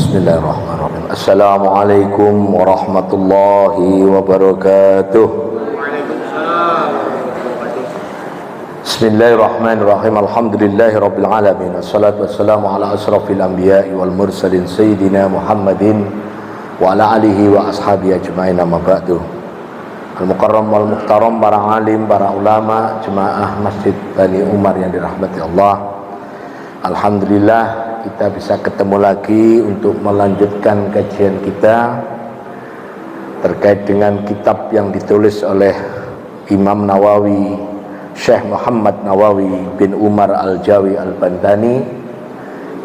Bismillahirrahmanirrahim. Assalamualaikum warahmatullahi wabarakatuh. Bismillahirrahmanirrahim. Alhamdulillahi rabbil alamin. Assalatu wassalamu ala asrafil anbiya'i wal mursalin sayyidina Muhammadin wa ala alihi wa ashabihi ajma'in, amma ba'du. Al-mukarram wal muhtaram, para alim, para ulama, jemaah Masjid Bani Umar yang dirahmati Allah. Alhamdulillah kita bisa ketemu lagi untuk melanjutkan kajian kita terkait dengan kitab yang ditulis oleh Imam Nawawi, Syekh Muhammad Nawawi bin Umar Al-Jawi Al-Bandani,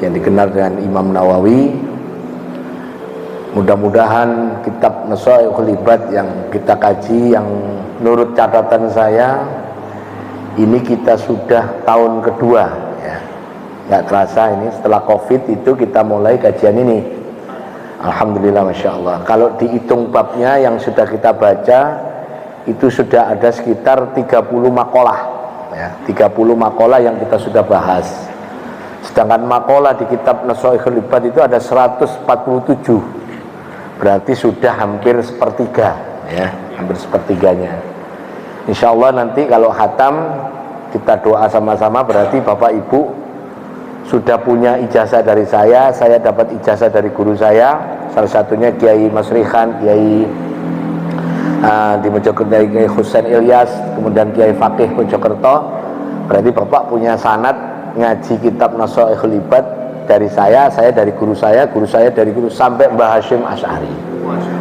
yang dikenal dengan Imam Nawawi. Mudah-mudahan kitab Nasaihul Ibad yang kita kaji, yang menurut catatan saya ini kita sudah tahun kedua, ya. Nggak terasa ini setelah COVID itu kita mulai kajian ini. Alhamdulillah, Masya Allah. Kalau dihitung babnya yang sudah kita baca itu sudah ada sekitar 30 makalah, ya, 30 makalah yang kita sudah bahas. Sedangkan makalah di kitab Nasaihul Ibad itu ada 147. Berarti sudah hampir sepertiga, ya, hampir sepertiganya. Insya Allah nanti kalau khatam kita doa sama-sama, berarti Bapak Ibu sudah punya ijazah dari saya dapat ijazah dari guru saya, salah satunya Kiai Mas Rihan, Kiai di Mojokerto, Kiai Husain Ilyas, kemudian Kiai Fakih Mojokerto. Berarti Bapak punya sanad ngaji kitab Nasaihul Ibad dari saya dari guru saya dari guru, sampai Mbah Hasyim Asy'ari,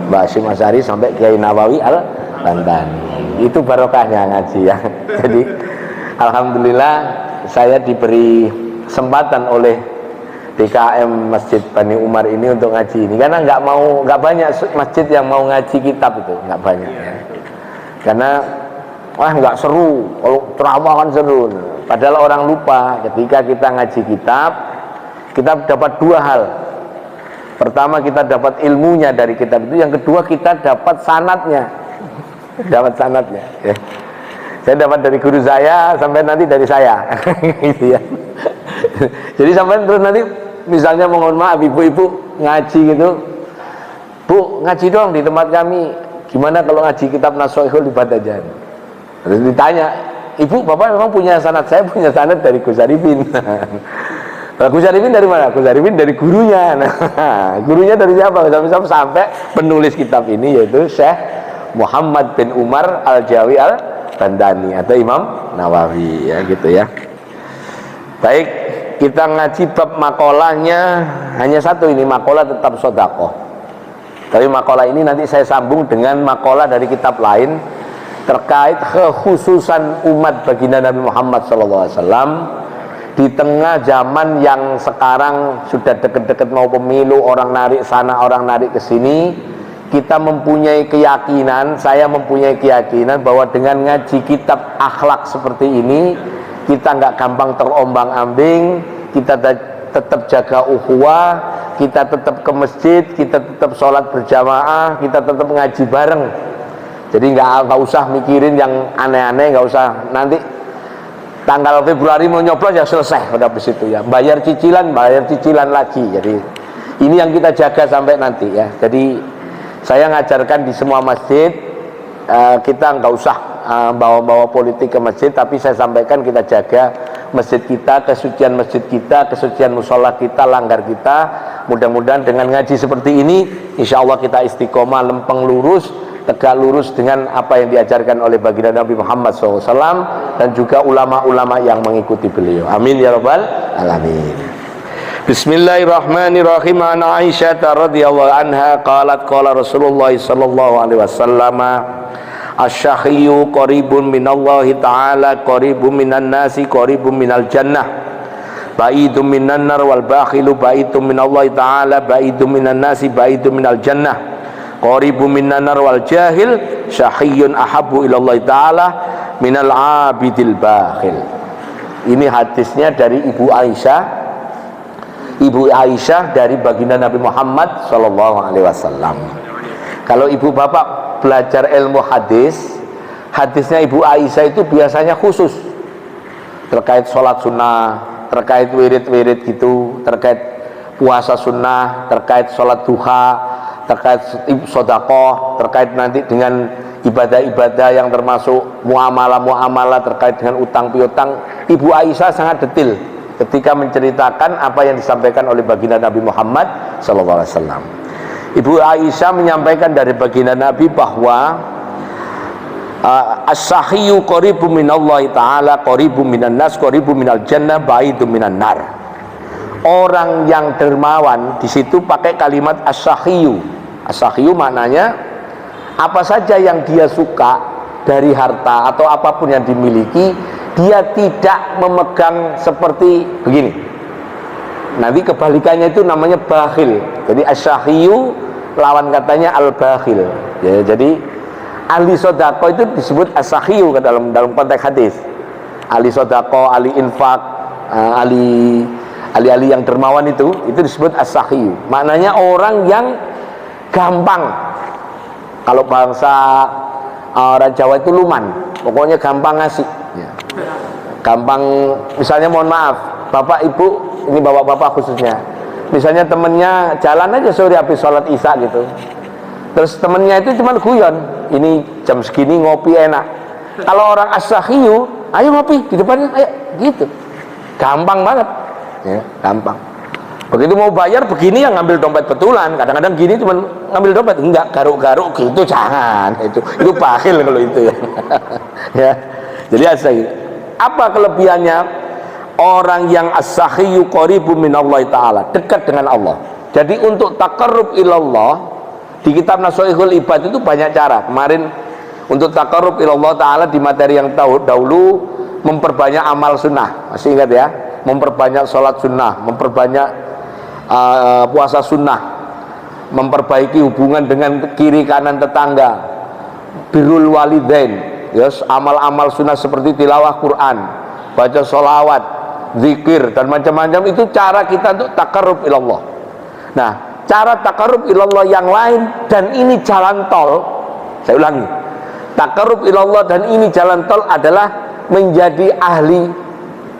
Mbah Hasyim Asy'ari sampai Kiai Nawawi Al-Bandani. Itu barokahnya ngaji, ya. Jadi alhamdulillah saya diberi kesempatan oleh DKM Masjid Bani Umar ini untuk ngaji ini, karena nggak banyak masjid yang mau ngaji kitab, itu nggak banyak, ya. Karena nggak seru, kalau ceramah kan seru, padahal orang lupa ketika kita ngaji kitab, kita dapat dua hal. Pertama, kita dapat ilmunya dari kitab itu, yang kedua kita dapat sanadnya, ya. Saya dapat dari guru saya sampai nanti dari saya gitu, ya. Jadi sampai terus nanti misalnya, mohon maaf ibu-ibu ngaji gitu, Bu, ngaji dong di tempat kami, gimana kalau ngaji kitab Nasaihul Ibad aja? Terus ditanya, Ibu, Bapak memang punya sanad? Saya punya sanad dari Gus Arifin. Gus Arifin dari mana? Gus Arifin dari gurunya. Nah, gurunya dari siapa? Sampai penulis kitab ini, yaitu Syekh Muhammad bin Umar Al-Jawi Al-Bandani atau Imam Nawawi, ya, gitu, ya. Baik, kita ngaji bab makolahnya hanya satu, ini makalah tetap sodakoh. Tapi makalah ini nanti saya sambung dengan makalah dari kitab lain terkait kekhususan umat baginda Nabi Muhammad SAW di tengah zaman yang sekarang sudah deket-deket mau pemilu, orang narik sana, orang narik ke sini. Kita mempunyai keyakinan, saya mempunyai keyakinan bahwa dengan ngaji kitab akhlak seperti ini, kita nggak gampang terombang-ambing, kita tetap jaga ukhuwah, kita tetap ke masjid, kita tetap sholat berjamaah, kita tetap ngaji bareng. Jadi nggak usah mikirin yang aneh-aneh, nggak usah nanti tanggal Februari mau nyoblos ya selesai udah habis itu, ya, bayar cicilan lagi. Jadi ini yang kita jaga sampai nanti, ya. Jadi saya ngajarkan di semua masjid, kita nggak usah bawa-bawa politik ke masjid, tapi saya sampaikan kita jaga masjid kita, kesucian masjid kita, kesucian musola kita, langgar kita. Mudah-mudahan dengan ngaji seperti ini, insya Allah kita istiqomah, lempeng lurus, tegak lurus dengan apa yang diajarkan oleh baginda Nabi Muhammad SAW dan juga ulama-ulama yang mengikuti beliau. Amin ya rabbal alamin. Bismillahirrahmanirrahim. An Aisyah radhiyallahu anha qalat qala Rasulullah sallallahu alaihi wasallam, asy-syahiyyu qaribun minallahi ta'ala qaribun minan nasi qaribun minal jannah ba'idun minan nar wal bakhilu ba'idun minallahi ta'ala ba'idun minan nasi ba'idun minal jannah qaribun minan nar wal jahil syahiyyun ahabbu ilallahi ta'ala minal abidil bakhil. Ini hadisnya dari Ibu Aisyah dari baginda Nabi Muhammad SAW. Kalau ibu bapak belajar ilmu hadisnya Ibu Aisyah itu biasanya khusus terkait sholat sunnah, terkait wirid-wirid gitu, terkait puasa sunnah, terkait sholat duha, terkait sedekah, terkait nanti dengan ibadah-ibadah yang termasuk muamalah-muamalah terkait dengan utang piutang. Ibu Aisyah sangat detail ketika menceritakan apa yang disampaikan oleh baginda Nabi Muhammad SAW. Ibu Aisyah menyampaikan dari baginda Nabi bahwa as-sahiyyu qaribun minallahi ta'ala, qaribun minan nas, qaribun minal jannah, ba'idun minan nar. Orang yang dermawan, di situ pakai kalimat as-sahiyyu. As-sahiyyu maknanya apa saja yang dia suka dari harta atau apapun yang dimiliki, dia tidak memegang seperti begini. Nanti kebalikannya itu namanya bakhil. Jadi as-sahiyyu lawan katanya al-bakhil. Ya, jadi ahli sodako itu disebut as-sahiyyu dalam konteks hadis. Ahli sodako, ahli infak, ahli yang dermawan itu disebut as-sahiyyu. Maknanya orang yang gampang. Kalau bahasa orang Jawa itu luman, pokoknya gampang ngasih. Ya. Gampang, misalnya mohon maaf, bapak ibu, ini bapak-bapak khususnya. Misalnya temennya jalan aja sore habis sholat isya gitu. Terus temennya itu cuma guyon, ini jam segini ngopi enak. Kalau orang as-sahiyyu, ayo ngopi di depannya, ayo gitu. Gampang banget, ya, gampang. Begitu mau bayar begini yang ngambil dompet betulan. Kadang-kadang gini cuma ngambil dompet, enggak garuk-garuk gitu, jangan. Itu bakhil kalau itu ya. Ya. Jadi as-sahiyyu. Apa kelebihannya? Orang yang as-sahiyyu qaribun minallahi ta'ala, dekat dengan Allah. Jadi untuk taqarrub ilallah di kitab Nashaikhul Ibad itu banyak cara. Kemarin untuk taqarrub ilallah ta'ala di materi yang dahulu memperbanyak amal sunnah. Masih ingat ya? Memperbanyak sholat sunnah, memperbanyak puasa sunnah, memperbaiki hubungan dengan kiri kanan tetangga, birrul walidain, yes, amal-amal sunnah seperti tilawah Quran, baca sholawat, zikir dan macam-macam. Itu cara kita untuk taqarrub ilallah. Nah, cara taqarrub ilallah yang lain, dan ini jalan tol. Saya ulangi, taqarrub ilallah dan ini jalan tol adalah menjadi ahli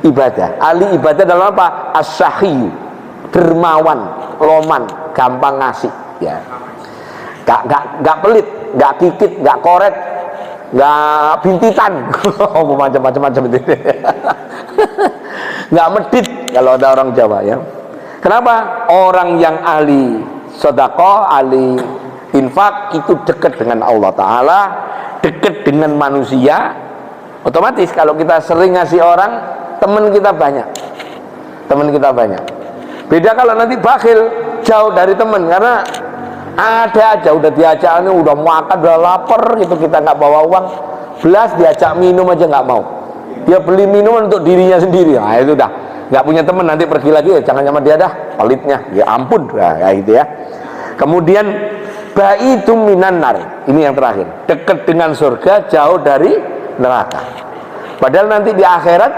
ibadah. Ahli ibadah dalam apa? As-sahiyyu, dermawan, loman, gampang ngasih, ya. Gak pelit, gak kikit, gak koret, gak bintitan. Macam-macam itu. Gak medit kalau ada orang Jawa, ya. Kenapa? Orang yang ahli sedekah, ahli infak itu dekat dengan Allah Ta'ala, dekat dengan manusia. Otomatis kalau kita sering ngasih orang, teman kita banyak. Teman kita banyak. Beda kalau nanti bakhil, jauh dari teman, karena ada aja udah diajak, udah makan, udah lapar gitu, kita nggak bawa uang, belas diajak minum aja nggak mau. Dia beli minum untuk dirinya sendiri. Nah itu dah nggak punya teman, nanti pergi lagi, ya jangan sama dia dah, pelitnya, ya ampun, nah, kayak gitu ya. Kemudian ba'idum minan nar, ini yang terakhir, dekat dengan surga, jauh dari neraka. Padahal nanti di akhirat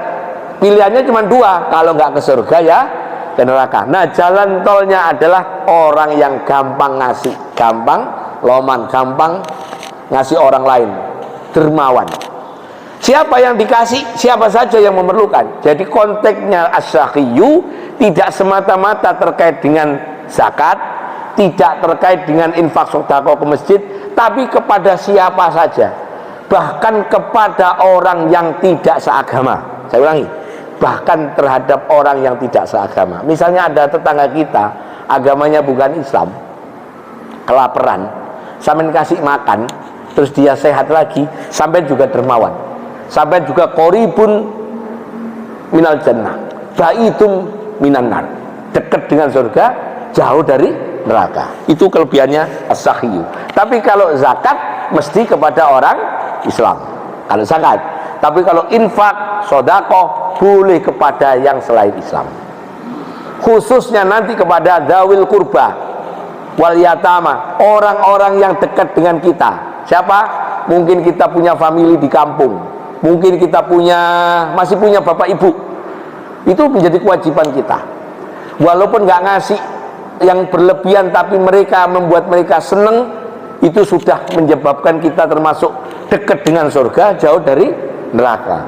pilihannya cuma dua, kalau nggak ke surga ya ke neraka. Nah, jalan tolnya adalah orang yang gampang ngasih, gampang loman, gampang ngasih orang lain, dermawan. Siapa yang dikasih, siapa saja yang memerlukan. Jadi konteksnya as-sahiyyu tidak semata-mata terkait dengan zakat, tidak terkait dengan infak sedekah ke masjid, tapi kepada siapa saja, bahkan kepada orang yang tidak seagama. Saya ulangi, bahkan terhadap orang yang tidak seagama. Misalnya ada tetangga kita, agamanya bukan Islam, kelaparan, sampai kasih makan, terus dia sehat lagi, sampai juga dermawan, sampai juga qaribun minal jannah, ba'idum minan nar, dekat dengan surga, jauh dari neraka. Itu kelebihannya as-sahiyyu. Tapi kalau zakat mesti kepada orang Islam, kalau zakat. Tapi kalau infak, sedekah boleh kepada yang selain Islam. Khususnya nanti kepada dzawil qurba wal yatama, orang-orang yang dekat dengan kita. Siapa? Mungkin kita punya famili di kampung, mungkin kita masih punya bapak ibu. Itu menjadi kewajiban kita. Walaupun nggak ngasih yang berlebihan, tapi mereka membuat mereka seneng, itu sudah menyebabkan kita termasuk dekat dengan surga, jauh dari neraka.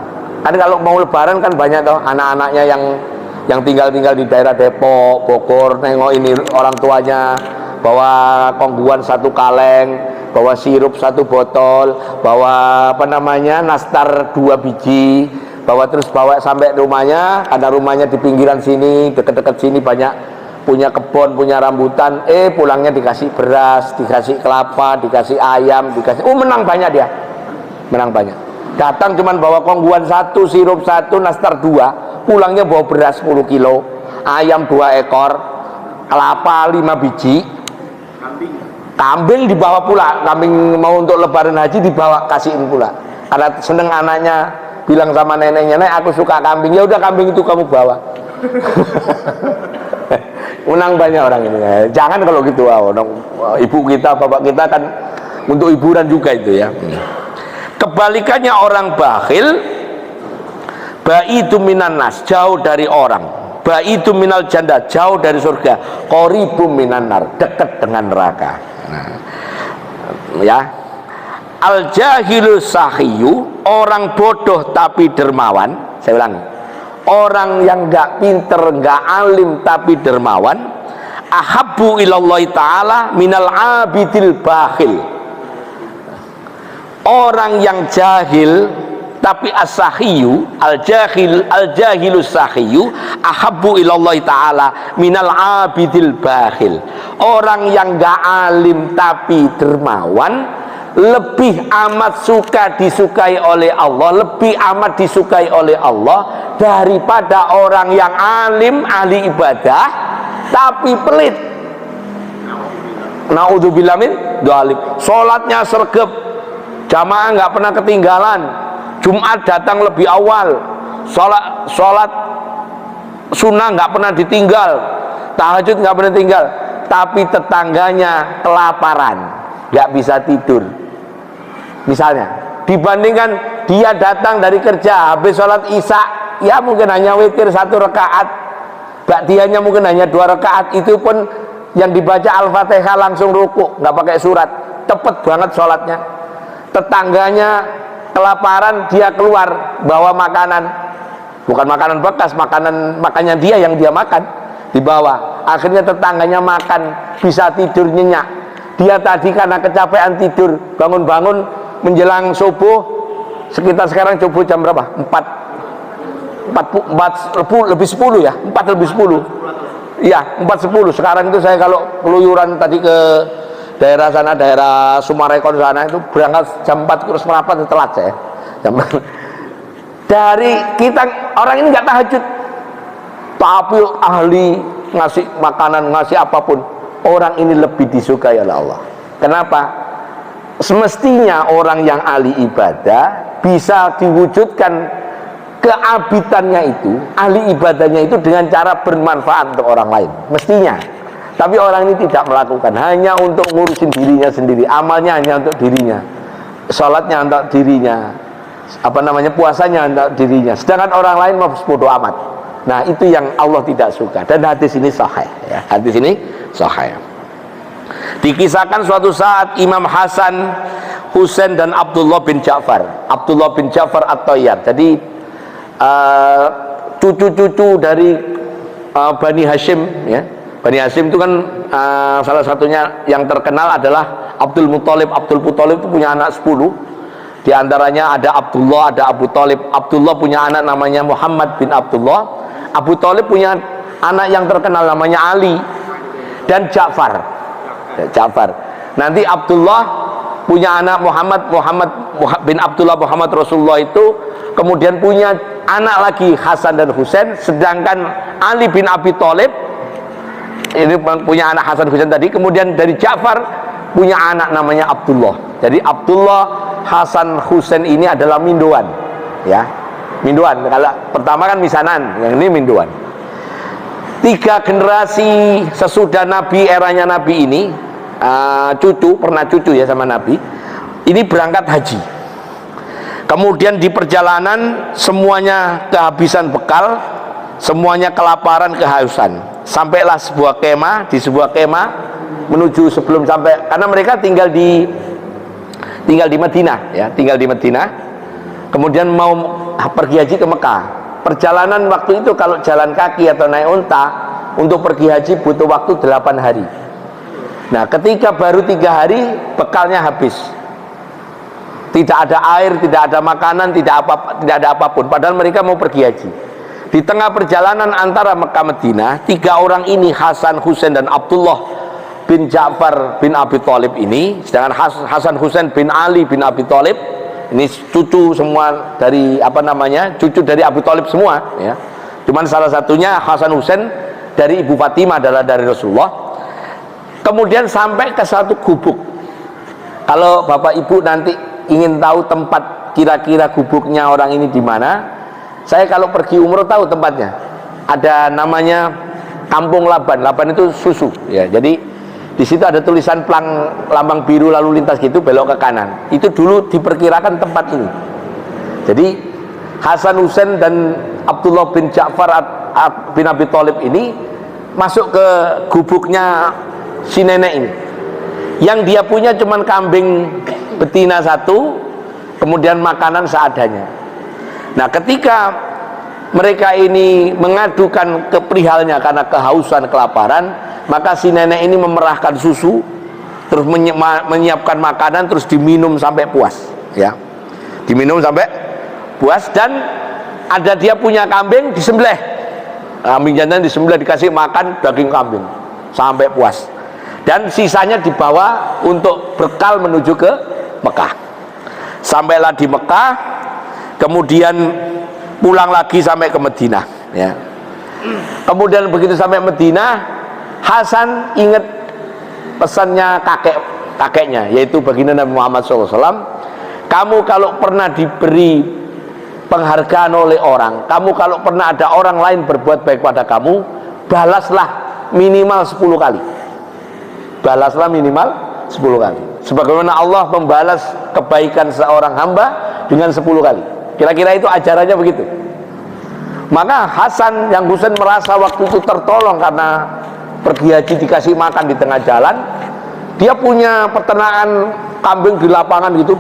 Kan kalau mau lebaran kan banyak toh anak-anaknya yang yang tinggal-tinggal di daerah Depok, Bogor, nengok ini orang tuanya bawa kongguan 1 kaleng, bawa sirup 1 botol, bawa apa namanya nastar 2 biji, bawa sampai rumahnya. Ada rumahnya di pinggiran sini, deket-deket sini banyak punya kebun, punya rambutan. Pulangnya dikasih beras, dikasih kelapa, dikasih ayam, dikasih menang banyak dia, menang banyak. Datang cuman bawa kongguan 1, sirup 1, nastar 2, pulangnya bawa beras 10 kilo, ayam 2 ekor, kelapa 5 biji, kambing dibawa pula. Kambing mau untuk lebaran haji dibawa, kasihin pula, karena seneng anaknya. Bilang sama neneknya, "Nek, aku suka kambing." "Ya udah, kambing itu kamu bawa." Menang banyak orang ini. Jangan kalau gitu, ibu kita, bapak kita kan untuk hiburan juga itu ya. Kebalikannya orang bakhil, baitu minan nas, jauh dari orang, baitu minal jannah, jauh dari surga, qaribum minan nar, dekat dengan neraka. Nah, ya. Al jahilu sahiyu, orang bodoh tapi dermawan. Saya ulangi, orang yang enggak pinter, enggak alim tapi dermawan, ahabbu ilallahi ta'ala minal abidil bakhil. Orang yang jahil tapi as-sahiyu, al-jahilu sahiyu, ahabbu ilallahi ta'ala minal abidil bakhil. Orang yang enggak alim tapi dermawan lebih amat disukai oleh Allah, lebih amat disukai oleh Allah daripada orang yang alim, ahli ibadah tapi pelit. Naudzubillah min dzalik. Salatnya sregep, jamaah nggak pernah ketinggalan, Jumat datang lebih awal, salat sunnah nggak pernah ditinggal, tahajud nggak pernah tinggal, tapi tetangganya kelaparan, nggak bisa tidur. Misalnya, dibandingkan dia datang dari kerja, habis sholat isya, ya mungkin hanya witir 1 rakaat, ba'diyahnya mungkin hanya 2 rakaat, itu pun yang dibaca Al-Fatihah langsung ruku, nggak pakai surat, cepet banget sholatnya. Tetangganya kelaparan, dia keluar bawa makanan, bukan makanan bekas, makannya dia yang dia makan, dibawa. Akhirnya tetangganya makan, bisa tidur nyenyak. Dia tadi karena kecapean tidur, bangun-bangun menjelang subuh, sekitar sekarang subuh jam berapa? 4 lebih 10 ya, 4 lebih 10. Iya, 4:10. Sekarang itu saya kalau keluyuran tadi ke daerah sana, daerah Sumarekon sana, itu berangkat jam 4 kurus merapat, telat saya. Dari kita, orang ini nggak tahajud, tapi ahli ngasih makanan, ngasih apapun, orang ini lebih disukai oleh Allah. Kenapa? Semestinya orang yang ahli ibadah bisa diwujudkan keabidannya itu, ahli ibadahnya itu dengan cara bermanfaat untuk orang lain, mestinya. Tapi orang ini tidak melakukan, hanya untuk ngurusin dirinya sendiri, amalnya hanya untuk dirinya, sholatnya untuk dirinya, puasanya untuk dirinya, sedangkan orang lain mau bodoh amat. Nah, itu yang Allah tidak suka. Dan hadis ini sahih ya. Hadis ini sahih. Dikisahkan suatu saat Imam Hasan, Husain dan Abdullah bin Ja'far At-Thayyar. Jadi cucu-cucu dari Bani Hashim ya. Bani Hashim itu kan salah satunya yang terkenal adalah Abdul Muthalib. Abdul Muthalib itu punya anak 10. Di antaranya ada Abdullah, ada Abu Thalib. Abdullah punya anak namanya Muhammad bin Abdullah. Abu Thalib punya anak yang terkenal namanya Ali, dan Ja'far. Nanti Abdullah punya anak Muhammad bin Abdullah Muhammad Rasulullah itu, kemudian punya anak lagi Hasan dan Husain. Sedangkan Ali bin Abi Thalib ini punya anak Hasan Husain tadi, kemudian dari Ja'far punya anak namanya Abdullah. Jadi Abdullah, Hasan, Husain ini adalah minduan ya, minduan. Kalau pertama kan misanan, yang ini minduan. 3 generasi sesudah Nabi, eranya Nabi ini, pernah cucu ya sama Nabi ini, berangkat haji. Kemudian di perjalanan semuanya kehabisan bekal, semuanya kelaparan, kehausan. Sampailah di sebuah kemah menuju, sebelum sampai, karena mereka tinggal di Madinah ya, tinggal di Madinah. Kemudian mau pergi haji ke Mekah. perjalanan waktu itu kalau jalan kaki atau naik unta untuk pergi haji butuh waktu 8 hari. Nah, ketika baru 3 hari bekalnya habis, tidak ada air, tidak ada makanan, tidak ada apapun, padahal mereka mau pergi haji. Di tengah perjalanan antara Mekah Madinah, 3 orang ini, Hasan, Husain dan Abdullah bin Ja'far bin Abi Thalib ini, sedangkan Hasan Husain bin Ali bin Abi Thalib ini cucu semua dari cucu dari Abi Thalib semua ya. Cuman salah satunya Hasan Husain dari Ibu Fatimah adalah dari Rasulullah. Kemudian sampai ke satu gubuk. Kalau Bapak Ibu nanti ingin tahu tempat kira-kira gubuknya orang ini di mana, saya kalau pergi umroh tahu tempatnya. Ada namanya Kampung Laban. Laban itu susu ya. Jadi di situ ada tulisan lambang biru lalu lintas gitu, belok ke kanan. Itu dulu diperkirakan tempat ini. Jadi Hasan Husain dan Abdullah bin Ja'far bin Abi Thalib ini masuk ke gubuknya si nenek ini. Yang dia punya cuman kambing betina 1, kemudian makanan seadanya. Nah, ketika mereka ini mengadukan keperihalnya karena kehausan, kelaparan, maka si nenek ini memerahkan susu, terus menyiapkan makanan, terus diminum sampai puas ya. Diminum sampai puas, dan ada dia punya kambing disembelih. Kambing jantan disembelih, dikasih makan daging kambing sampai puas. Dan sisanya dibawa untuk bekal menuju ke Mekah. Sampailah di Mekah, kemudian pulang lagi sampai ke Madinah ya. Kemudian begitu sampai Madinah, Hasan ingat pesannya kakeknya, yaitu baginda Nabi Muhammad SAW. Kamu kalau pernah diberi penghargaan oleh orang, kamu kalau pernah ada orang lain berbuat baik pada kamu, balaslah minimal 10 kali. Balaslah minimal 10 kali. Sebagaimana Allah membalas kebaikan seorang hamba dengan 10 kali. Kira-kira itu ajarannya begitu. Maka Hasan yang Husain merasa waktu itu tertolong karena pergi haji dikasih makan di tengah jalan. Dia punya peternakan kambing di lapangan gitu.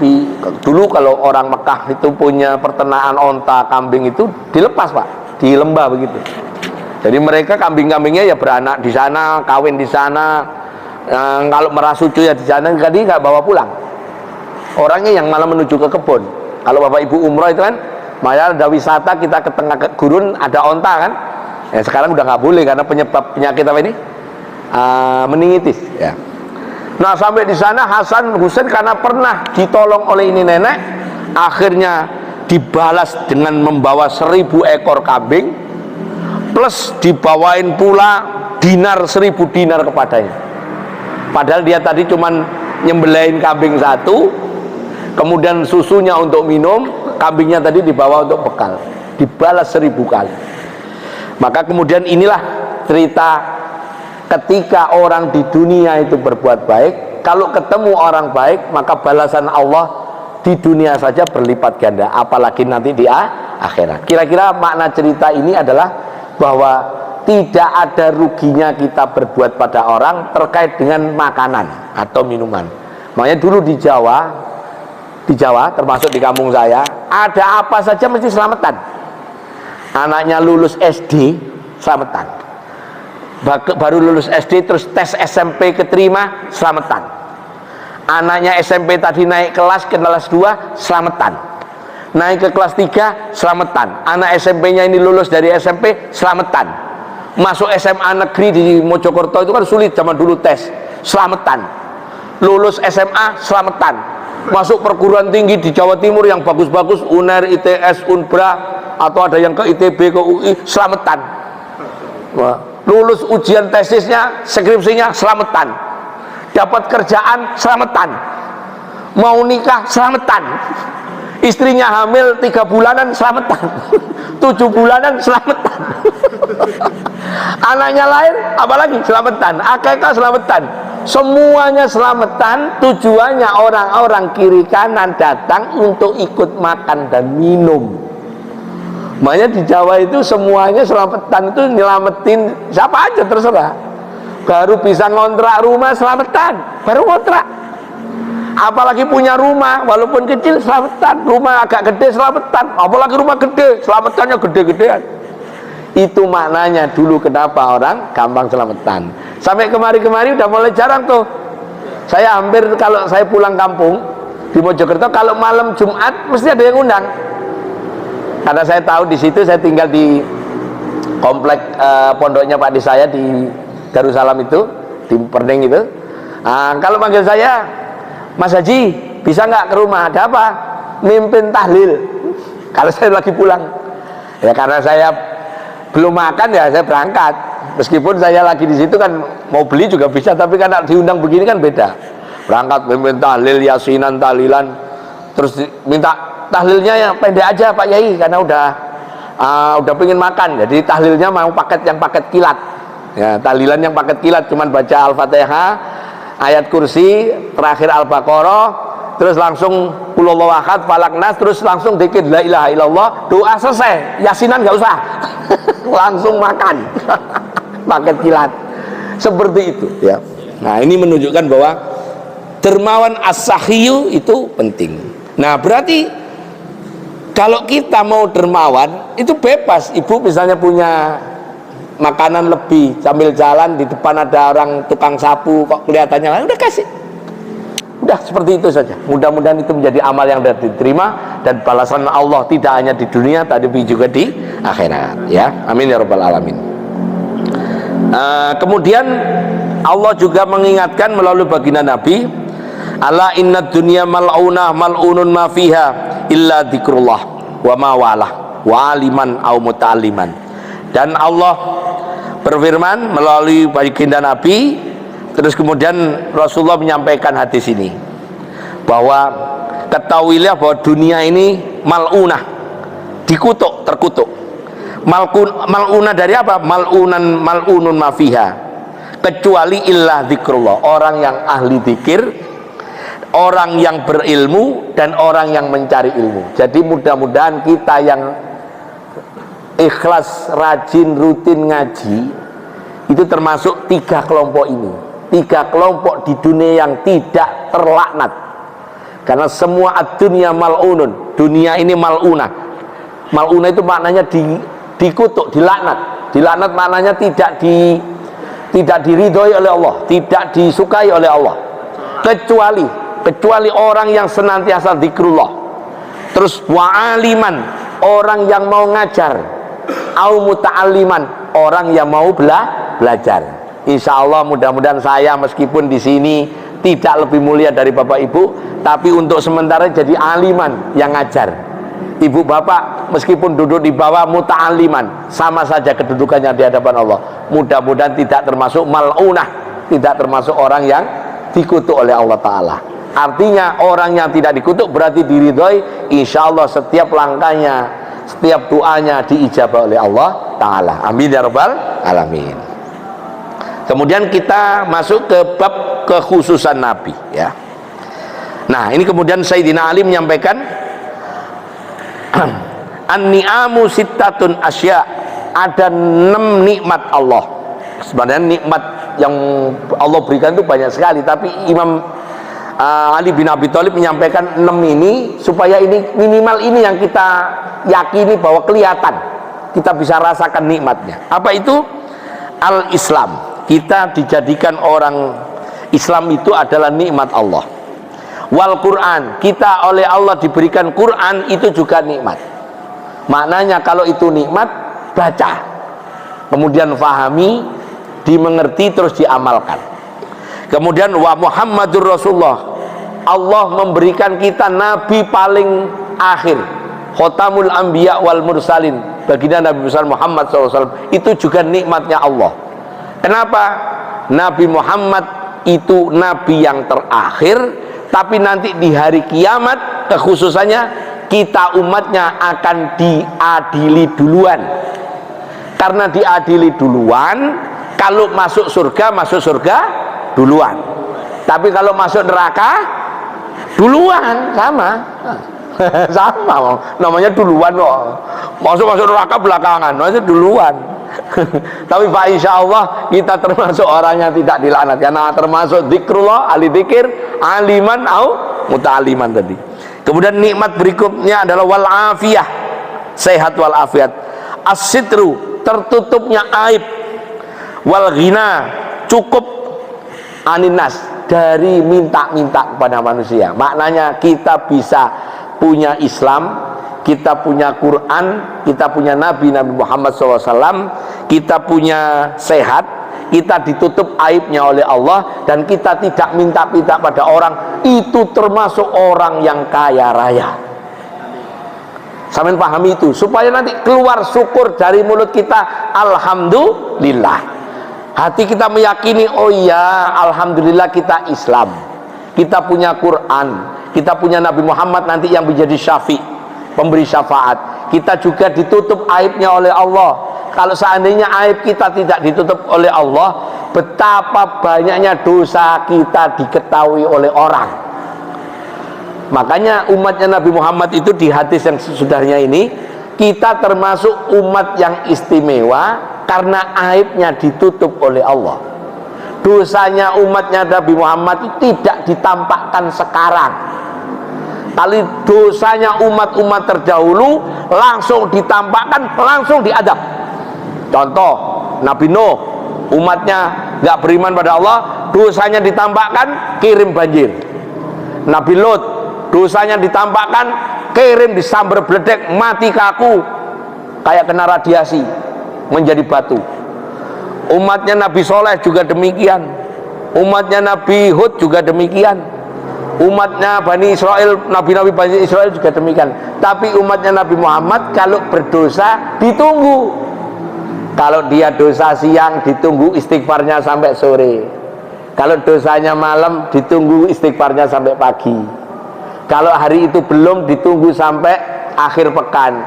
Dulu kalau orang Mekah itu punya peternakan onta kambing itu dilepas Pak, di lembah begitu. Jadi mereka kambing-kambingnya ya beranak di sana, kawin di sana. Kalau merah sucu ya di sana, tadi nggak bawa pulang. Orangnya yang malah menuju ke kebun. Kalau Bapak Ibu umroh itu kan, malah ada wisata kita ke tengah gurun ada onta kan. Ya sekarang udah nggak boleh karena penyakit apa ini? Meningitis. Ya. Nah sampai di sana Hasan Husain karena pernah ditolong oleh ini nenek, akhirnya dibalas dengan membawa 1000 ekor kambing, plus dibawain pula 1000 dinar kepadanya. Padahal dia tadi cuman nyembelahin kambing 1, kemudian susunya untuk minum, kambingnya tadi dibawa untuk bekal, dibalas 1000 kali. Maka kemudian inilah cerita ketika orang di dunia itu berbuat baik, kalau ketemu orang baik maka balasan Allah di dunia saja berlipat ganda, apalagi nanti di akhirat. Kira-kira makna cerita ini adalah bahwa tidak ada ruginya kita berbuat pada orang terkait dengan makanan atau minuman. Makanya dulu di Jawa termasuk di kampung saya, ada apa saja mesti selamatan. Anaknya lulus SD selamatan, baru lulus SD terus tes SMP keterima selamatan. Anaknya SMP tadi naik kelas ke kelas 2 selamatan, naik ke kelas 3 selamatan. Anak SMP-nya ini lulus dari SMP selamatan. Masuk SMA negeri di Mojokerto itu kan sulit zaman dulu tes, selamatan. Lulus SMA selamatan. Masuk perguruan tinggi di Jawa Timur yang bagus-bagus, UNER, ITS, UNBRA, atau ada yang ke ITB, ke UI, selamatan. Lulus ujian tesisnya, skripsinya, selamatan. Dapat kerjaan, selamatan. Mau nikah, selamatan. Istrinya hamil 3 bulanan, selamatan. 7 bulanan, selamatan. Anaknya lahir, apalagi selamatan. Akikah, selamatan. Semuanya selamatan. Tujuannya orang-orang kiri kanan datang untuk ikut makan dan minum. Makanya di Jawa itu semuanya selamatan, itu nyelamatin siapa aja terserah. Baru bisa ngontrak rumah, selamatan, baru ngontrak. Apalagi punya rumah, walaupun kecil selamatan, rumah agak gede selamatan, apalagi rumah gede, selamatannya gede-gedean. Itu maknanya dulu kenapa orang gampang selamatan. Sampai kemari-kemari udah mulai jarang tuh. Saya hampir kalau saya pulang kampung di Mojokerto, kalau malam Jumat mesti ada yang undang. Karena saya tahu di situ, saya tinggal di komplek pondoknya Pak Di saya di Darussalam itu, di Perdeng itu. Kalau panggil saya, Mas Haji, bisa nggak ke rumah? Ada apa? Mimpin tahlil. Kalau saya lagi pulang, ya karena saya belum makan ya saya berangkat. Meskipun saya lagi di situ kan mau beli juga bisa, tapi kan diundang begini kan beda. Berangkat mimpin tahlil, yasinan, tahlilan, terus minta tahlilnya yang pendek aja Pak Yai, karena udah pengen makan. Jadi tahlilnya mau yang paket kilat. Ya, tahlilan yang paket kilat, cuman baca Al-Fatihah, ayat kursi, terakhir Al-Baqarah, terus langsung Qul Huwallahu Ahad, Falaq Nas, terus langsung dikit la ilaha illallah, doa selesai, yasinan nggak usah. Langsung makan. Paket kilat. Seperti itu ya. Nah, ini menunjukkan bahwa dermawan as-sahiyu itu penting. Nah, berarti kalau kita mau dermawan itu bebas. Ibu misalnya punya makanan lebih, sambil jalan di depan ada orang tukang sapu kok kelihatannya, udah kasih. Udah seperti itu saja. Mudah-mudahan itu menjadi amal yang diterima dan balasan Allah tidak hanya di dunia tapi juga di akhirat ya. Amin ya rabbal alamin. Kemudian Allah juga mengingatkan melalui baginda Nabi, ala inna dunya mal'unah mal'unun ma fiha illa dzikrullah wa ma walah wa aliman au muta'alliman. Dan Allah berfirman melalui baginda Nabi, terus kemudian Rasulullah menyampaikan hadis ini, bahwa ketahuilah bahwa dunia ini mal'unah, dikutuk, terkutuk. Mal'unah dari apa? Mal'unun mafiha, kecuali illa dzikrullah, orang yang ahli dzikir, orang yang berilmu, dan orang yang mencari ilmu. Jadi mudah-mudahan kita yang ikhlas, rajin, rutin ngaji, itu termasuk 3 kelompok ini. 3 kelompok di dunia yang tidak terlaknat. Karena semua ad-dunya mal'unun, dunia ini mal'unah. Mal'unah itu maknanya dikutuk, dilaknat. Dilaknat maknanya tidak diridhoi oleh Allah, tidak disukai oleh Allah. Kecuali orang yang senantiasa zikrullah. Terus wa'aliman, orang yang mau ngajar, au muta'alliman, orang yang mau belajar. Insya Allah mudah-mudahan saya meskipun di sini tidak lebih mulia dari Bapak Ibu, tapi untuk sementara jadi aliman yang ngajar. Ibu bapak meskipun duduk di bawah muta'alliman, sama saja kedudukannya di hadapan Allah. Mudah-mudahan tidak termasuk mal'unah, tidak termasuk orang yang dikutuk oleh Allah Ta'ala. Artinya orang yang tidak dikutuk berarti diridhoi. Insya Allah setiap langkahnya, setiap doanya diijabah oleh Allah Ta'ala. Amin ya rabbal alamin. Kemudian kita masuk ke bab kekhususan Nabi ya. Nah, ini kemudian Sayyidina Ali menyampaikan an-ni'amu sittatun asya, ada 6 nikmat Allah. Sebenarnya nikmat yang Allah berikan itu banyak sekali, tapi Imam Ali bin Abi Thalib menyampaikan 6 ini supaya ini minimal ini yang kita yakini bahwa kelihatan, kita bisa rasakan nikmatnya. Apa itu? Al-Islam. Kita dijadikan orang Islam itu adalah nikmat Allah. Wal Quran, kita oleh Allah diberikan Quran, itu juga nikmat. Maknanya kalau itu nikmat, baca, kemudian fahami, dimengerti, terus diamalkan. Kemudian wa Muhammadur Rasulullah, Allah memberikan kita nabi paling akhir, khotamul anbiya wal mursalin, baginda Nabi besar Muhammad SAW, itu juga nikmatnya Allah. Kenapa? Nabi Muhammad itu nabi yang terakhir, tapi nanti di hari kiamat kekhususannya kita umatnya akan diadili duluan. Karena diadili duluan, kalau masuk surga duluan. Tapi kalau masuk neraka duluan, sama. Sama, namanya duluan kok. Masuk neraka belakangan, masuk duluan. Tapi Pak insya Allah kita termasuk orang yang tidak dilaknat, karena termasuk zikrullah, ahli dzikir, aliman au muta'aliman tadi. Kemudian nikmat berikutnya adalah wal afiyah, sehat wal afiat. As-sitru, tertutupnya aib. Wal ghina, cukup aninas, dari minta-minta kepada manusia. Maknanya kita bisa punya Islam, kita punya Quran, kita punya Nabi Muhammad SAW, kita punya sehat, kita ditutup aibnya oleh Allah, dan kita tidak minta-minta pada orang. Itu termasuk orang yang kaya raya. Sampeyan pahami itu, supaya nanti keluar syukur dari mulut kita, alhamdulillah. Hati kita meyakini, oh iya, alhamdulillah kita Islam, kita punya Quran, kita punya Nabi Muhammad nanti yang menjadi syafi', pemberi syafaat. Kita juga ditutup aibnya oleh Allah. Kalau seandainya aib kita tidak ditutup oleh Allah, betapa banyaknya dosa kita diketahui oleh orang. Makanya umatnya Nabi Muhammad itu di hadis yang sesudahnya ini, kita termasuk umat yang istimewa karena aibnya ditutup oleh Allah. Dosanya umatnya Nabi Muhammad itu tidak ditampakkan sekarang. Kali dosanya umat-umat terdahulu langsung ditampakkan, langsung diadab. Contoh Nabi Nuh, umatnya nggak beriman pada Allah, dosanya ditampakkan, kirim banjir. Nabi Lut, dosanya ditampakkan, kirim disambar beledek, mati kaku kayak kena radiasi, menjadi batu. Umatnya Nabi Soleh juga demikian, umatnya Nabi Hud juga demikian, umatnya Bani Israel, nabi-nabi Bani Israel juga demikian. Tapi umatnya Nabi Muhammad kalau berdosa ditunggu. Kalau dia dosa siang ditunggu istighfarnya sampai sore. Kalau dosanya malam ditunggu istighfarnya sampai pagi. Kalau hari itu belum, ditunggu sampai akhir pekan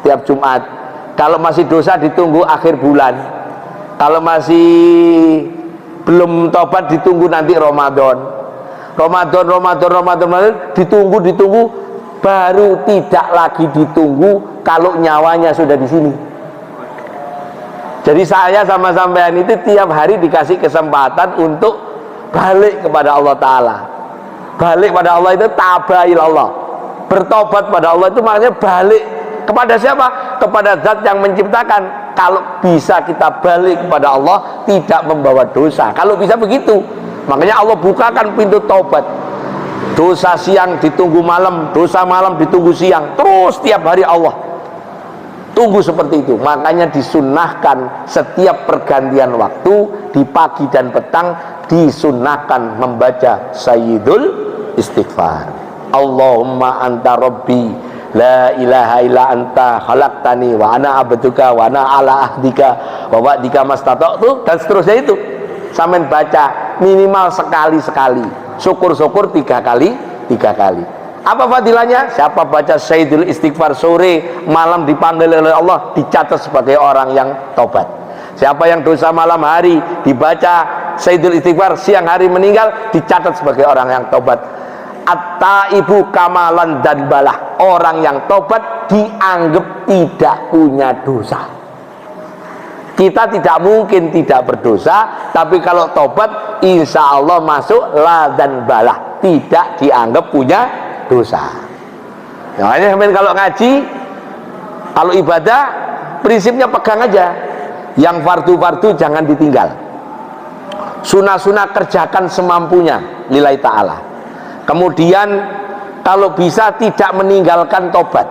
tiap Jumat. Kalau masih dosa ditunggu akhir bulan. Kalau masih belum tobat ditunggu nanti Ramadan. Ramadan ditunggu, baru tidak lagi ditunggu kalau nyawanya sudah di sini. Jadi saya sama sampean itu tiap hari dikasih kesempatan untuk balik kepada Allah Ta'ala. Balik pada Allah itu tabail Allah, bertobat pada Allah itu maknanya balik kepada siapa? Kepada zat yang menciptakan. Kalau bisa kita balik kepada Allah, tidak membawa dosa. Kalau bisa begitu, makanya Allah bukakan pintu taubat. Dosa siang ditunggu malam, dosa malam ditunggu siang, terus tiap hari Allah tunggu seperti itu. Makanya disunnahkan setiap pergantian waktu, di pagi dan petang disunnahkan membaca Sayyidul Istighfar. Allahumma anta rabbi la ilaha illa anta khalaqtani wa ana abduka wa ana ala ahdika wa wa'dika mastata'tu, dan seterusnya itu. Sampeyan baca minimal sekali-sekali, syukur-syukur 3 kali. Apa fadilahnya? Siapa baca Sayyidul Istighfar sore malam dipanggil oleh Allah, dicatat sebagai orang yang tobat. Siapa yang dosa malam hari dibaca Sayyidul Istighfar, siang hari meninggal, dicatat sebagai orang yang tobat. At-taibu kamalan dan balah, orang yang tobat dianggap tidak punya dosa. Kita tidak mungkin tidak berdosa, tapi kalau tobat insya Allah masuk la dan balah, tidak dianggap punya dosa. Makanya kalau ngaji, kalau ibadah, prinsipnya pegang aja. Yang fardu-fardu jangan ditinggal, sunah-sunah kerjakan semampunya lillahi ta'ala. Kemudian kalau bisa tidak meninggalkan tobat,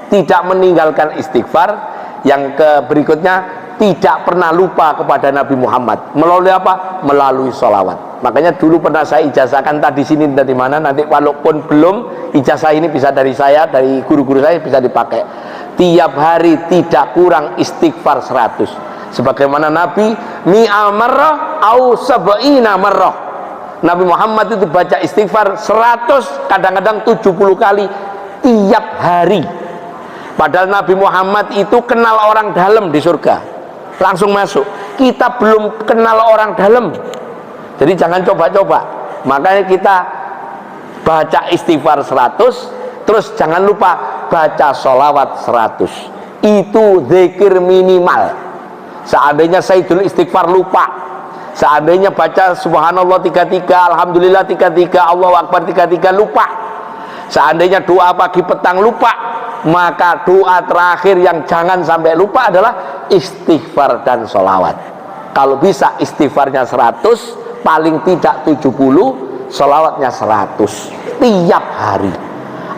tidak meninggalkan istighfar. Yang berikutnya, tidak pernah lupa kepada Nabi Muhammad. Melalui apa? Melalui sholawat. Makanya dulu pernah saya ijazahkan tadi sini dari mana, nanti walaupun belum, ijazah ini bisa dari saya, dari guru-guru saya bisa dipakai. Tiap hari tidak kurang istighfar 100. Sebagaimana Nabi mi'al marrah au sab'ina marrah. Nabi Muhammad itu baca istighfar 100, kadang-kadang 70 kali tiap hari. Padahal Nabi Muhammad itu kenal orang dalam di surga, langsung masuk. Kita belum kenal orang dalam, jadi jangan coba-coba. Makanya kita baca istighfar 100, terus jangan lupa baca sholawat 100. Itu zikir minimal. seandainya Sayyidul Istighfar lupa, seandainya baca subhanallah 33, alhamdulillah 33, Allahu Akbar 33 lupa, seandainya doa pagi petang lupa, maka doa terakhir yang jangan sampai lupa adalah istighfar dan sholawat. Kalau bisa istighfarnya 100, paling tidak 70, sholawatnya 100 tiap hari.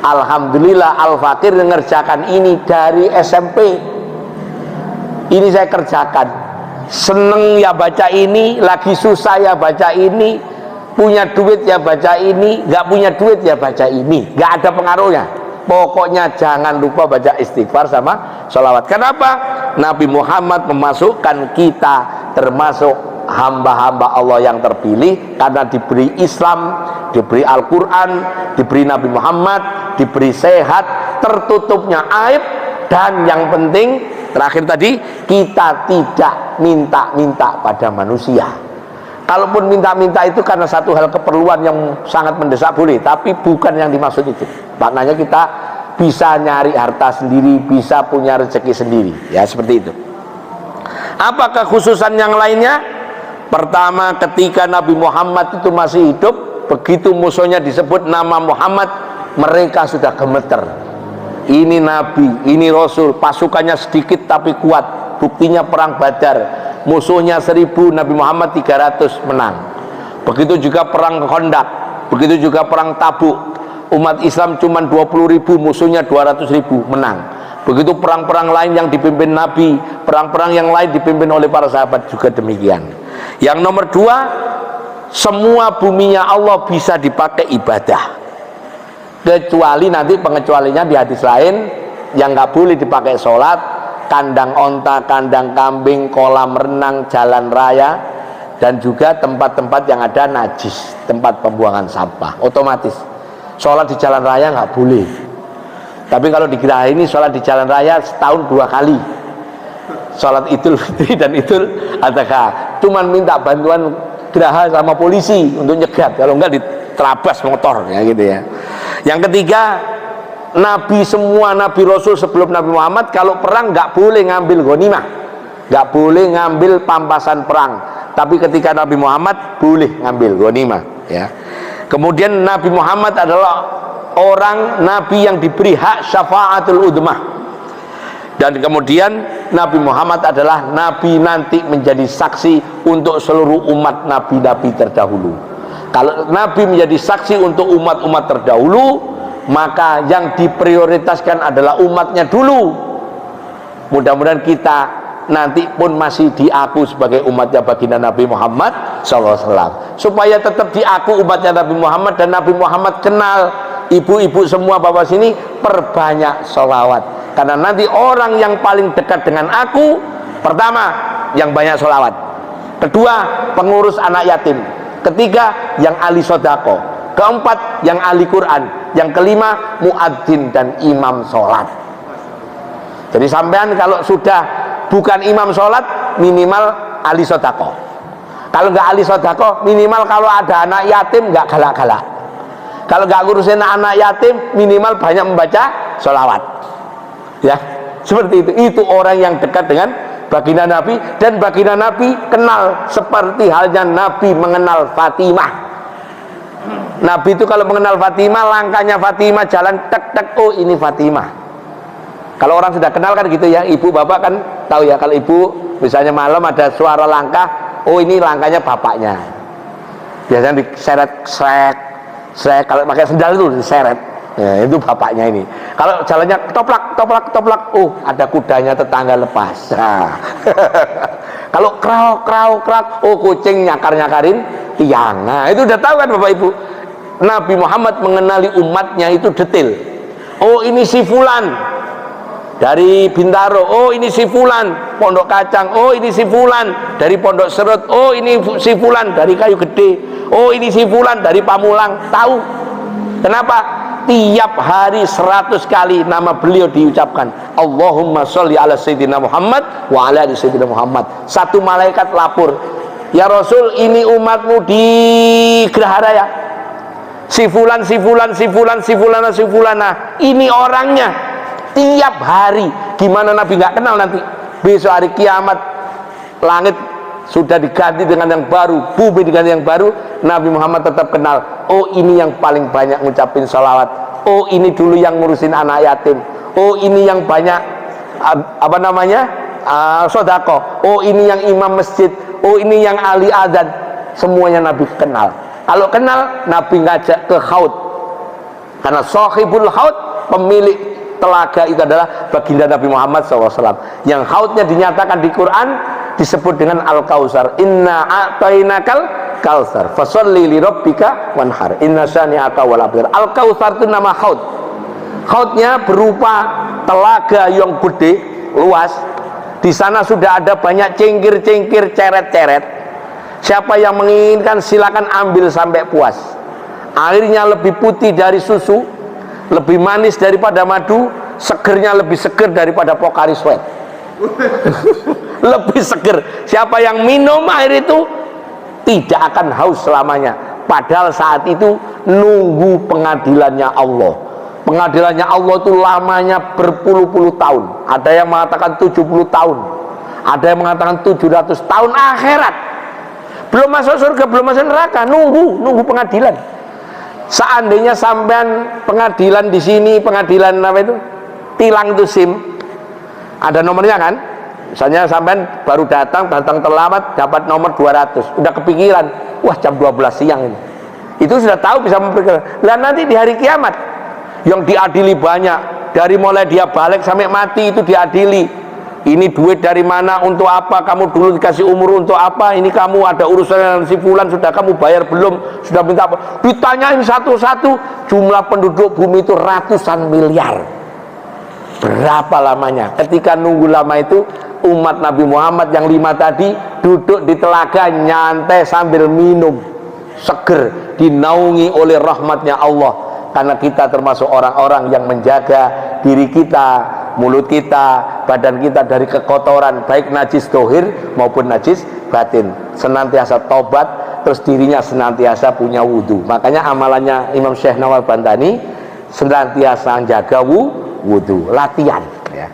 Alhamdulillah Al-Fakir mengerjakan ini dari SMP. Ini saya kerjakan. Seneng ya baca ini, lagi susah ya baca ini, punya duit ya baca ini, nggak punya duit ya baca ini, nggak ada pengaruhnya. Pokoknya jangan lupa baca istighfar sama sholawat. Kenapa? Nabi Muhammad memasukkan kita termasuk hamba-hamba Allah yang terpilih karena diberi Islam, diberi Al-Quran, diberi Nabi Muhammad, diberi sehat, tertutupnya aib, dan yang penting terakhir tadi, kita tidak minta-minta pada manusia. Kalaupun minta-minta itu karena satu hal keperluan yang sangat mendesak boleh, tapi bukan yang dimaksud itu. Maknanya kita bisa nyari harta sendiri, bisa punya rezeki sendiri, ya seperti itu. Apa kekhususan yang lainnya? Pertama, ketika Nabi Muhammad itu masih hidup, begitu musuhnya disebut nama Muhammad, mereka sudah gemeter. Ini Nabi, ini Rasul, pasukannya sedikit tapi kuat. Buktinya perang Badar, musuhnya 1000, Nabi Muhammad 300 menang. Begitu juga perang Khandaq, begitu juga perang Tabuk, umat Islam cuma 20.000, musuhnya 200.000 menang. Begitu perang-perang lain yang dipimpin Nabi, perang-perang yang lain dipimpin oleh para sahabat juga demikian. Yang nomor 2, semua buminya Allah bisa dipakai ibadah, kecuali nanti pengecualinya di hadis lain yang nggak boleh dipakai sholat, kandang onta, kandang kambing, kolam renang, jalan raya, dan juga tempat-tempat yang ada najis, tempat pembuangan sampah. Otomatis sholat di jalan raya nggak boleh. Tapi kalau di Geraha ini sholat di jalan raya setahun 2 kali, sholat Idul Fitri dan Idul Adha. Cuman minta bantuan Geraha sama polisi untuk nyegat, kalau enggak diterabas motor ya gitu ya. Yang ketiga, Nabi, semua Nabi Rasul sebelum Nabi Muhammad kalau perang nggak boleh ngambil ghanimah, nggak boleh ngambil pampasan perang. Tapi ketika Nabi Muhammad boleh ngambil ghanimah ya. Kemudian Nabi Muhammad adalah orang Nabi yang diberi hak syafaatul udmah, dan kemudian Nabi Muhammad adalah Nabi nanti menjadi saksi untuk seluruh umat Nabi-Nabi terdahulu. Kalau Nabi menjadi saksi untuk umat-umat terdahulu, maka yang diprioritaskan adalah umatnya dulu. Mudah-mudahan kita nanti pun masih diaku sebagai umatnya baginda Nabi Muhammad SAW, supaya tetap diaku umatnya Nabi Muhammad, dan Nabi Muhammad kenal. Ibu-ibu semua bapak sini, perbanyak sholawat, karena nanti orang yang paling dekat dengan aku, pertama yang banyak sholawat, kedua pengurus anak yatim, ketiga yang ahli sodako, keempat yang ahli Quran, yang kelima muadzin dan imam sholat. Jadi sampean kalau sudah bukan imam sholat, minimal ahli sodako. Kalau nggak ahli sodako, minimal kalau ada anak yatim nggak galak-galak. Kalau nggak ngurusin anak yatim, minimal banyak membaca sholawat. Ya, seperti itu. Itu orang yang dekat dengan baginda Nabi, dan baginda Nabi kenal seperti halnya Nabi mengenal Fatimah. Nabi itu kalau mengenal Fatimah, langkahnya Fatimah jalan tek-tek, oh ini Fatimah. Kalau orang sudah kenal kan gitu ya, ibu bapak kan tahu ya, kalau ibu misalnya malam ada suara langkah, oh ini langkahnya bapaknya. Biasanya diseret-seret, kalau pakai sendal itu diseret, ya, itu bapaknya ini. Kalau jalannya toplak, toplak, toplak, oh ada kudanya tetangga lepas. Nah. Kalau krauk, krauk, krauk, oh kucing nyakar-nyakarin tiang. Nah itu udah tahu kan bapak ibu. Nabi Muhammad mengenali umatnya itu detail. Oh ini si fulan dari Bintaro, oh ini si fulan Pondok Kacang, oh ini si fulan dari Pondok Serut, oh ini si fulan dari Kayu Gede, oh ini si fulan dari Pamulang. Tahu kenapa? Tiap hari 100 kali nama beliau diucapkan, Allahumma sholli ala Sayyidina Muhammad wa ala ali Sayyidina Muhammad. Satu malaikat lapor, ya Rasul, ini umatmu di Geraha Raya, si fulan, si fulan, si fulan, si fulana, si fulana, ini orangnya. Tiap hari. Gimana Nabi nggak kenal nanti? Besok hari kiamat langit sudah diganti dengan yang baru, bumi diganti yang baru, Nabi Muhammad tetap kenal, oh ini yang paling banyak ngucapin sholawat, oh ini dulu yang ngurusin anak yatim, oh ini yang banyak sodako, oh ini yang imam masjid, oh ini yang ahli adzan. Semuanya Nabi kenal. Kalau kenal, Nabi ngajak ke haud, karena sahibul haud, pemilik telaga itu adalah baginda Nabi Muhammad SAW, yang haudnya dinyatakan di Quran disebut dengan Al-Kautsar. Inna a'tainakal kautsar fasholli li rabbika wanhar inna syani'aka wal abtar. Al-Kautsar itu nama haud. Haudnya berupa telaga yang gede, luas. Di sana sudah ada banyak cengkir-cengkir, ceret-ceret. Siapa yang menginginkan silakan ambil sampai puas. Airnya lebih putih dari susu, lebih manis daripada madu, segernya lebih seger daripada Pocari Sweat. Lebih seger. Siapa yang minum air itu tidak akan haus selamanya. Padahal saat itu nunggu pengadilannya Allah. Pengadilannya Allah itu lamanya berpuluh-puluh tahun. Ada yang mengatakan 70 tahun, ada yang mengatakan 700 tahun akhirat. Belum masuk surga, belum masuk neraka, nunggu pengadilan. Seandainya sampean pengadilan di sini, pengadilan apa itu? Tilang itu SIM. Ada nomornya kan? Misalnya sampean baru datang terlambat, dapat nomor 200. Udah kepikiran, wah jam 12 siang ini. Itu sudah tahu bisa memperkirakan. Lah nanti di hari kiamat yang diadili banyak, dari mulai dia balik sampai mati itu diadili. Ini duit dari mana, untuk apa, kamu dulu dikasih umur untuk apa, ini kamu ada urusan dengan si fulan, sudah kamu bayar belum, sudah minta apa, ditanyain satu-satu. Jumlah penduduk bumi itu ratusan miliar. Berapa lamanya? Ketika nunggu lama itu, umat Nabi Muhammad yang 5 tadi duduk di telaga nyantai sambil minum, seger, dinaungi oleh rahmatnya Allah. Karena kita termasuk orang-orang yang menjaga diri kita, mulut kita, badan kita dari kekotoran, baik najis dohir maupun najis batin. Senantiasa tobat, terus dirinya senantiasa punya wudhu. Makanya amalannya Imam Syekh Nawal Bantani senantiasa jaga wudhu, latihan ya.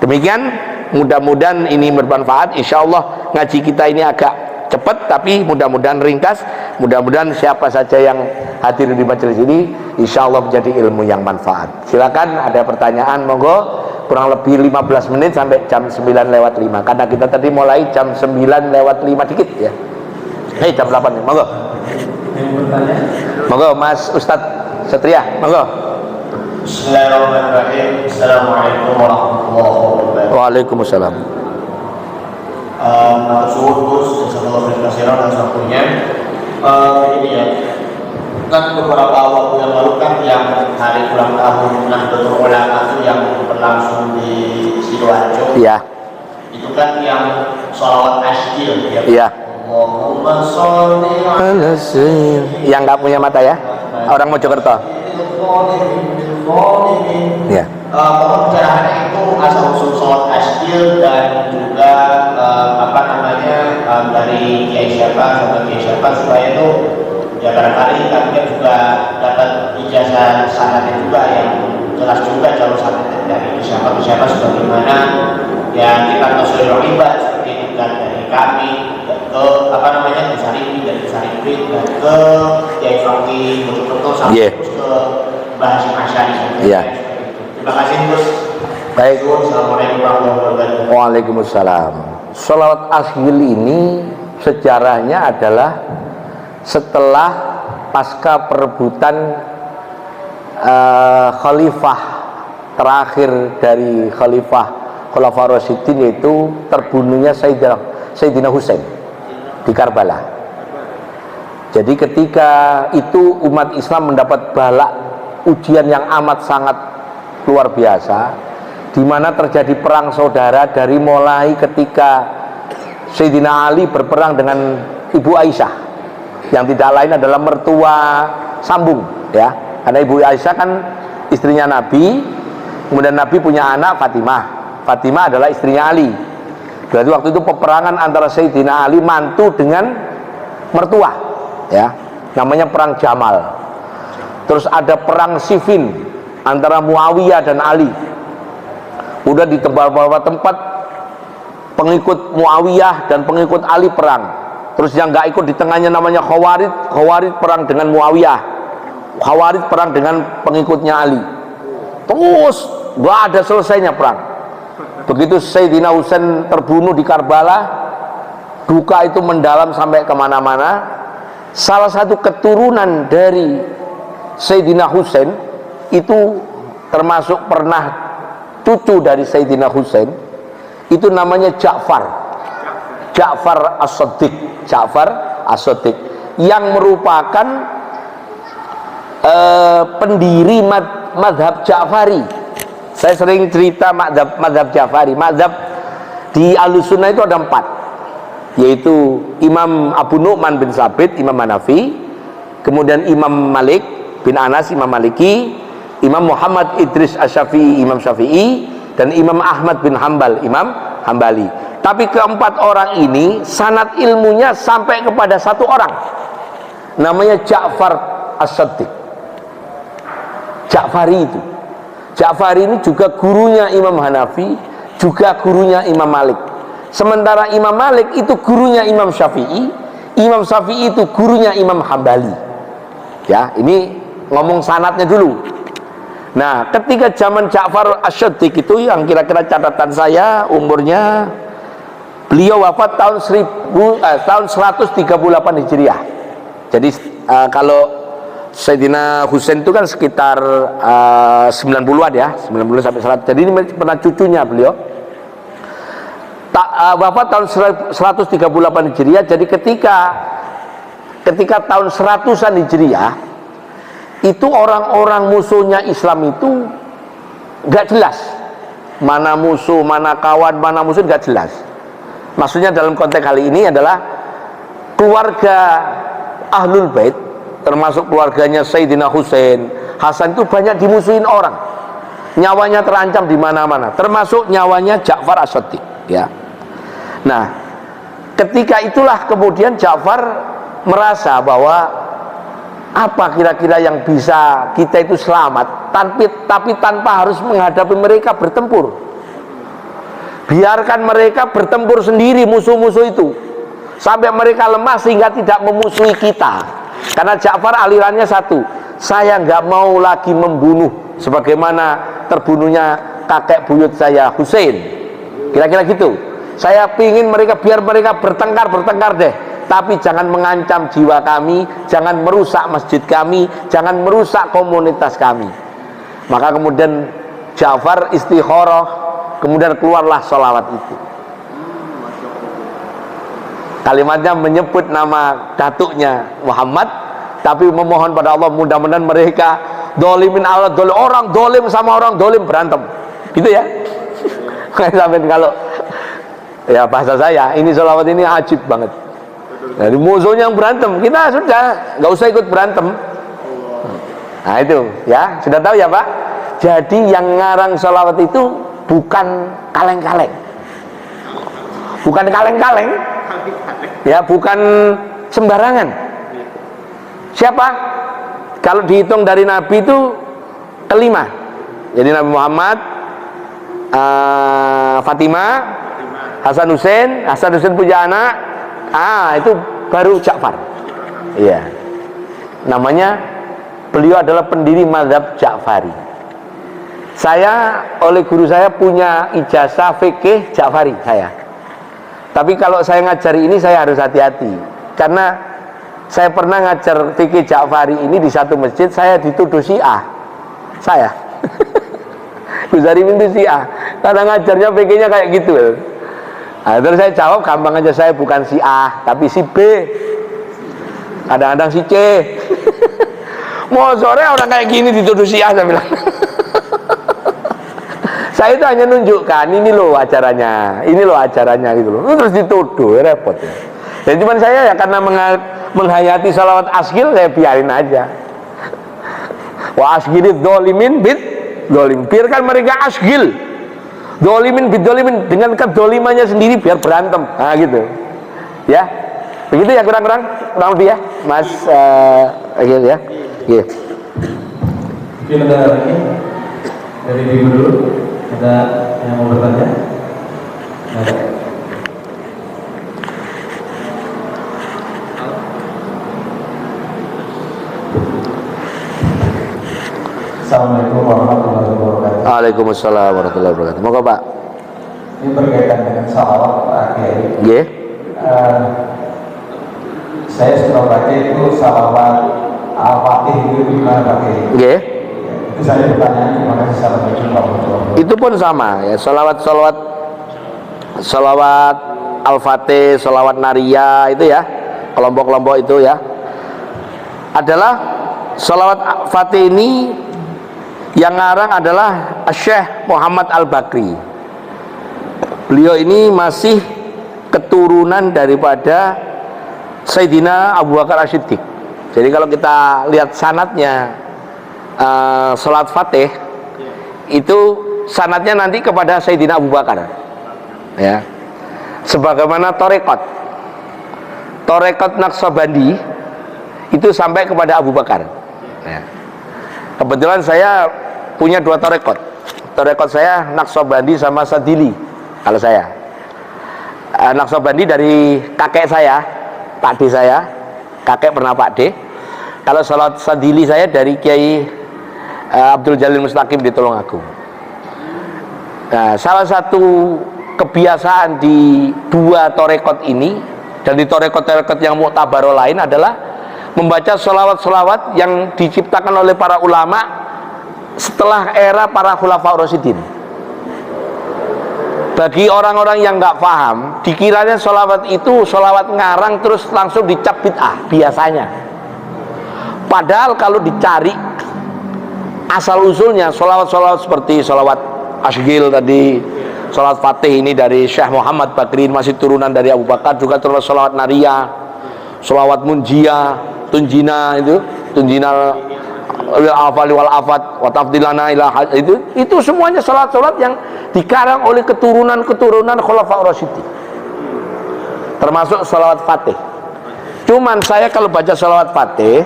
Demikian, mudah-mudahan ini bermanfaat. Insya Allah ngaji kita ini agak cepat, tapi mudah-mudahan ringkas. Mudah-mudahan siapa saja yang hadir di majelis ini insya Allah menjadi ilmu yang manfaat. Silakan ada pertanyaan, monggo. Kurang lebih 15 menit sampai jam 9:05, karena kita tadi mulai jam 9:05 dikit ya. Jam 8 nih, monggo. Monggo Mas Ustadz Satria, monggo. Bismillahirrahmanirrahim. Assalamualaikum warahmatullahi wabarakatuh. Waalaikumsalam. Suhu Gus, Jazakallahu dan sebagainya. Ini ya, kan beberapa waktu yang lalu kan yang hari ulang tahun Nahdlatul Ulama itu yang berlangsung di Sidoarjo. Iya. Itu kan yang sholawat asjil ya. Iya. Allahumma sholli ala sayyidina. Yang nggak punya mata ya, orang Mojokerto. Iya. Pembicaraannya itu asal usul sholat asjil dan juga dari kiai siapa sama kiai siapa, supaya itu ya barangkali kami juga dapat ijazah sanadnya juga yang jelas juga jalur sanadnya dari siapa sebagaimana yang kita tahu ibad seperti itu kan, dari kami ke Syarifi, dari Syarifi dan ke Kiai Fakih Mojokerto sampai terus ke Bahasa Asyari. Terima kasih Gus. Baik. Assalamualaikum warahmatullahi wabarakatuh. Waalaikumsalam. Sholawat asjil ini sejarahnya adalah setelah pasca perebutan khalifah terakhir dari Khulafaur Rasyidin, yaitu terbunuhnya Sayyidina Husain di Karbala. Jadi ketika itu umat Islam mendapat bala, ujian yang amat sangat luar biasa, di mana terjadi perang saudara dari mulai ketika Sayyidina Ali berperang dengan Ibu Aisyah, yang tidak lain adalah mertua sambung ya, karena Ibu Aisyah kan istrinya Nabi, kemudian Nabi punya anak Fatimah adalah istrinya Ali. Berarti waktu itu peperangan antara Sayyidina Ali mantu dengan mertua ya, namanya perang Jamal. Terus ada perang Siffin antara Muawiyah dan Ali. Udah di beberapa tempat pengikut Muawiyah dan pengikut Ali perang. Terus yang nggak ikut di tengahnya namanya Khawarij. Khawarij perang dengan Muawiyah, Khawarij perang dengan pengikutnya Ali. Terus nggak ada selesainya perang. Begitu Sayyidina Husain terbunuh di Karbala, duka itu mendalam sampai kemana-mana. Salah satu keturunan dari Sayyidina Husain itu termasuk pernah cucu dari Sayyidina Husain, itu namanya Ja'far As-Shaddiq, Ja'far As-Shaddiq, yang merupakan pendiri madhab Ja'fari. Saya sering cerita madhab Ja'fari. Madhab di Ahlussunnah itu ada 4, yaitu Imam Abu Nu'man bin Sabit, Imam Hanafi, kemudian Imam Malik bin Anas, Imam Maliki, Imam Muhammad Idris Asy-Syafi'i, Imam Syafi'i, dan Imam Ahmad bin Hambal, Imam Hambali. Tapi keempat orang ini sanad ilmunya sampai kepada satu orang, namanya Ja'far As-Shaddiq. Ja'fari itu, Ja'fari ini juga gurunya Imam Hanafi, juga gurunya Imam Malik. Sementara Imam Malik itu gurunya Imam Syafi'i, Imam Syafi'i itu gurunya Imam Hambali. Ya, ini ngomong sanadnya dulu. Nah, ketika zaman Ja'far Asy-Shaddiq itu, yang kira-kira catatan saya umurnya, beliau wafat tahun 138 Hijriah. Jadi kalau Sayyidina Husain itu kan sekitar 90-an ya, 90 sampai 100. Jadi ini pernah cucunya beliau. Wafat tahun 138 Hijriah. Jadi ketika tahun 100-an Hijriah, itu orang-orang musuhnya Islam itu nggak jelas, mana musuh, mana kawan, mana musuh, nggak jelas. Maksudnya dalam konteks kali ini adalah keluarga Ahlul Bait, termasuk keluarganya Sayyidina Husain, Hasan, itu banyak dimusuhin orang, nyawanya terancam di mana-mana, termasuk nyawanya Ja'far As-Shaddiq, ya. Nah, ketika itulah kemudian Ja'far merasa bahwa apa kira-kira yang bisa kita itu selamat, tapi tanpa harus menghadapi mereka bertempur. Biarkan mereka bertempur sendiri, musuh-musuh itu, sampai mereka lemah sehingga tidak memusuhi kita. Karena Ja'far alirannya satu, saya nggak mau lagi membunuh sebagaimana terbunuhnya kakek buyut saya Husain, kira-kira gitu. Saya pingin mereka, biar mereka bertengkar deh, tapi jangan mengancam jiwa kami, jangan merusak masjid kami, jangan merusak komunitas kami. Maka kemudian Ja'far istikharah, kemudian keluarlah sholawat itu. Kalimatnya menyebut nama datuknya Muhammad, tapi memohon pada Allah mudah-mudahan mereka dolimin Allah, orang dolim sama orang dolim berantem, gitu ya. Sampai kalau ya bahasa saya, ini sholawat ini ajib banget. Dari musuhnya yang berantem, kita sudah nggak usah ikut berantem. Nah itu ya, sudah tahu ya Pak. Jadi yang ngarang sholawat itu bukan kaleng-kaleng, ya, bukan sembarangan. Siapa? Kalau dihitung dari Nabi itu kelima. Jadi Nabi Muhammad, Fatimah, Hasan Husain punya anak. Itu baru Ja'far. Iya. Namanya, beliau adalah pendiri mazhab Ja'fari. Saya oleh guru saya punya ijazah fikih Ja'fari saya. Tapi kalau saya ngajari ini saya harus hati-hati, karena saya pernah ngajar fikih Ja'fari ini di satu masjid, saya dituduh Syiah. Saya Gus Harimin itu Syiah, karena ngajarnya fikihnya kayak gitu. Nah, terus saya jawab gampang aja, saya bukan si A tapi si B, kadang-kadang si C. Mau sore orang kayak gini dituduh si A, saya bilang. Saya itu hanya nunjukkan ini loh acaranya gitu loh, terus dituduh, repot ya. Dan cuman saya ya karena menghayati salawat asghil, saya biarin aja. Wa asghirid dolimin bid dolim, biarkan mereka asghil, dolimin bidolimin, dengan kedolimannya sendiri, biar berantem. Nah gitu ya, begitu ya, kurang lebih ya Mas gitu ya. Iya. Mungkin ada lagi dari ibu dulu, ada yang mau bertanya? Ada. Assalamualaikum warahmatullahi wabarakatuh. Waalaikumsalam warahmatullahi wabarakatuh. Moga Pak. Ini berkaitan dengan salawat Pak Kiai. Nggih. Saya sudah baca itu salawat Al-Fatih itu gimana Pak Kiai? Nggih. Itu saya bertanya. Terima kasih. Assalamualaikum warahmatullahi wabarakatuh. Itu pun sama ya, salawat Al-Fatih, salawat Nariyah itu ya, kelompok-kelompok itu ya, adalah salawat Fatih ini yang ngarang adalah Syekh Muhammad Al-Bakri. Beliau ini masih keturunan daripada Sayyidina Abu Bakar As-Siddiq. Jadi kalau kita lihat sanadnya salat Fatih itu sanadnya nanti kepada Sayyidina Abu Bakar ya, sebagaimana Torekot Naqsabandi itu sampai kepada Abu Bakar ya. Kebetulan saya punya dua torekot saya Naqsabandi sama Sadili. Kalau saya Naqsabandi dari kakek saya, Pak D saya, kakek pernah Pak D. Kalau salat Sadili saya dari Kiai Abdul Jalil Mustaqim di Tulungagung. Nah, salah satu kebiasaan di dua torekot ini dan di torekot-torekot yang muktabaroh lain adalah membaca sholawat-sholawat yang diciptakan oleh para ulama setelah era para khulafaur rasyidin. Bagi orang-orang yang nggak paham, dikiranya sholawat itu sholawat ngarang terus langsung dicap bid'ah biasanya. Padahal kalau dicari asal usulnya sholawat-sholawat seperti sholawat Asghil tadi, sholawat Fatih ini dari Syekh Muhammad Bakri, masih turunan dari Abu Bakar, juga terus sholawat Nariyah, sholawat Munjiyah, Tunjina itu, Tunjina al-afali wal afat wa tafdilana ila itu semuanya sholawat-sholawat yang dikarang oleh keturunan Khulafaur Rasyidin, termasuk sholawat Fatih. Cuman saya kalau baca sholawat Fatih,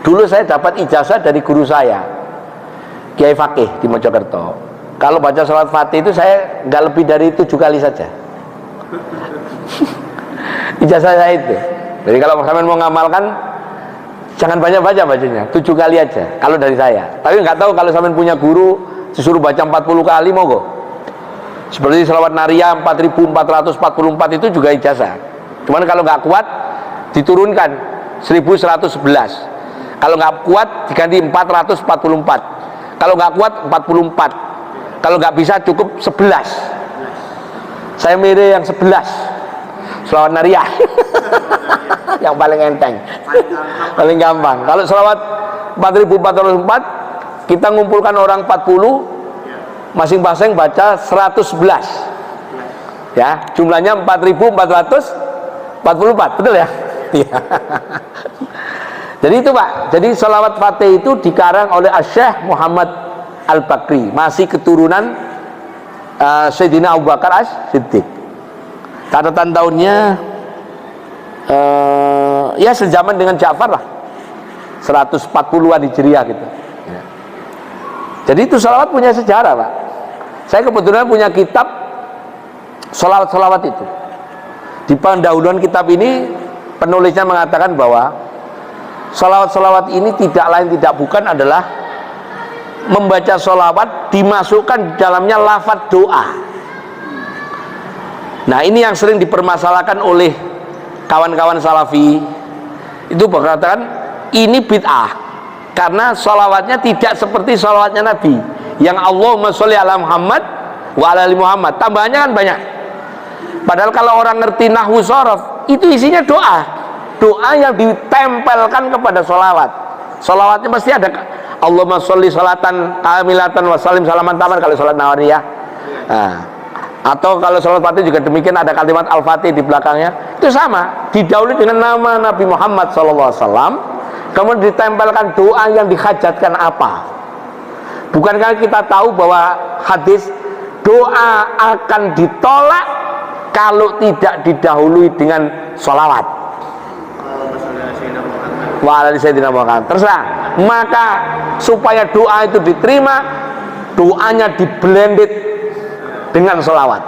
dulu saya dapat ijazah dari guru saya Kiai Fakih di Mojokerto. Kalau baca sholawat Fatih itu saya nggak lebih dari 7 kali saja. Ijazah saya itu. Jadi kalau kalian mau ngamalkan, jangan banyak baca bacanya, 7 kali aja. Kalau dari saya. Tapi nggak tahu kalau kalian punya guru disuruh baca 40 kali, monggo. Seperti sholawat Nariyah 4444 itu juga ijazah. Cuman kalau nggak kuat diturunkan 1111. Kalau nggak kuat diganti 444. Kalau nggak kuat 44. Kalau nggak bisa cukup 11. Saya milih yang 11. Sholawat Nariyah. Yang paling enteng. Paling gampang. Kalau sholawat 4404 kita ngumpulkan orang 40, masing-masing baca 111. Ya, jumlahnya 4444. Betul ya? Iya. Jadi itu Pak, jadi sholawat Fatih itu dikarang oleh Syekh Muhammad Al-Bakri, masih keturunan Sayyidina Abu Bakar As-Siddiq. Catatan tahunnya ya sejaman dengan Ja'far lah, 140-an Hijriah gitu ya. Jadi itu sholawat punya sejarah Pak. Saya kebetulan punya kitab sholawat-sholawat itu. Di pendahuluan kitab ini penulisnya mengatakan bahwa sholawat-sholawat ini tidak lain tidak bukan adalah membaca sholawat dimasukkan dalamnya lafaz doa. Nah ini yang sering dipermasalahkan oleh kawan-kawan salafi. Itu berkatakan ini bid'ah karena sholawatnya tidak seperti sholawatnya Nabi yang Allahumma sholli ala Muhammad wa ala ali Muhammad, tambahannya kan banyak. Padahal kalau orang ngerti nahwu shorof, itu isinya doa yang ditempelkan kepada sholawat. Sholawatnya pasti ada Allahumma sholli sholatan kamilatan wa salim salaman taman kalau sholat nawariyah. Nah, atau kalau sholat Fatih juga demikian, ada kalimat Al-Fatih di belakangnya. Itu sama, didahului dengan nama Nabi Muhammad SAW, kemudian ditempelkan doa yang dihajatkan apa. Bukankah kita tahu bahwa hadis doa akan ditolak kalau tidak didahului dengan sholawat. Wa'alaihi sayyidina Muhammad. Terserah. Maka supaya doa itu diterima, doanya diblended dengan sholawat.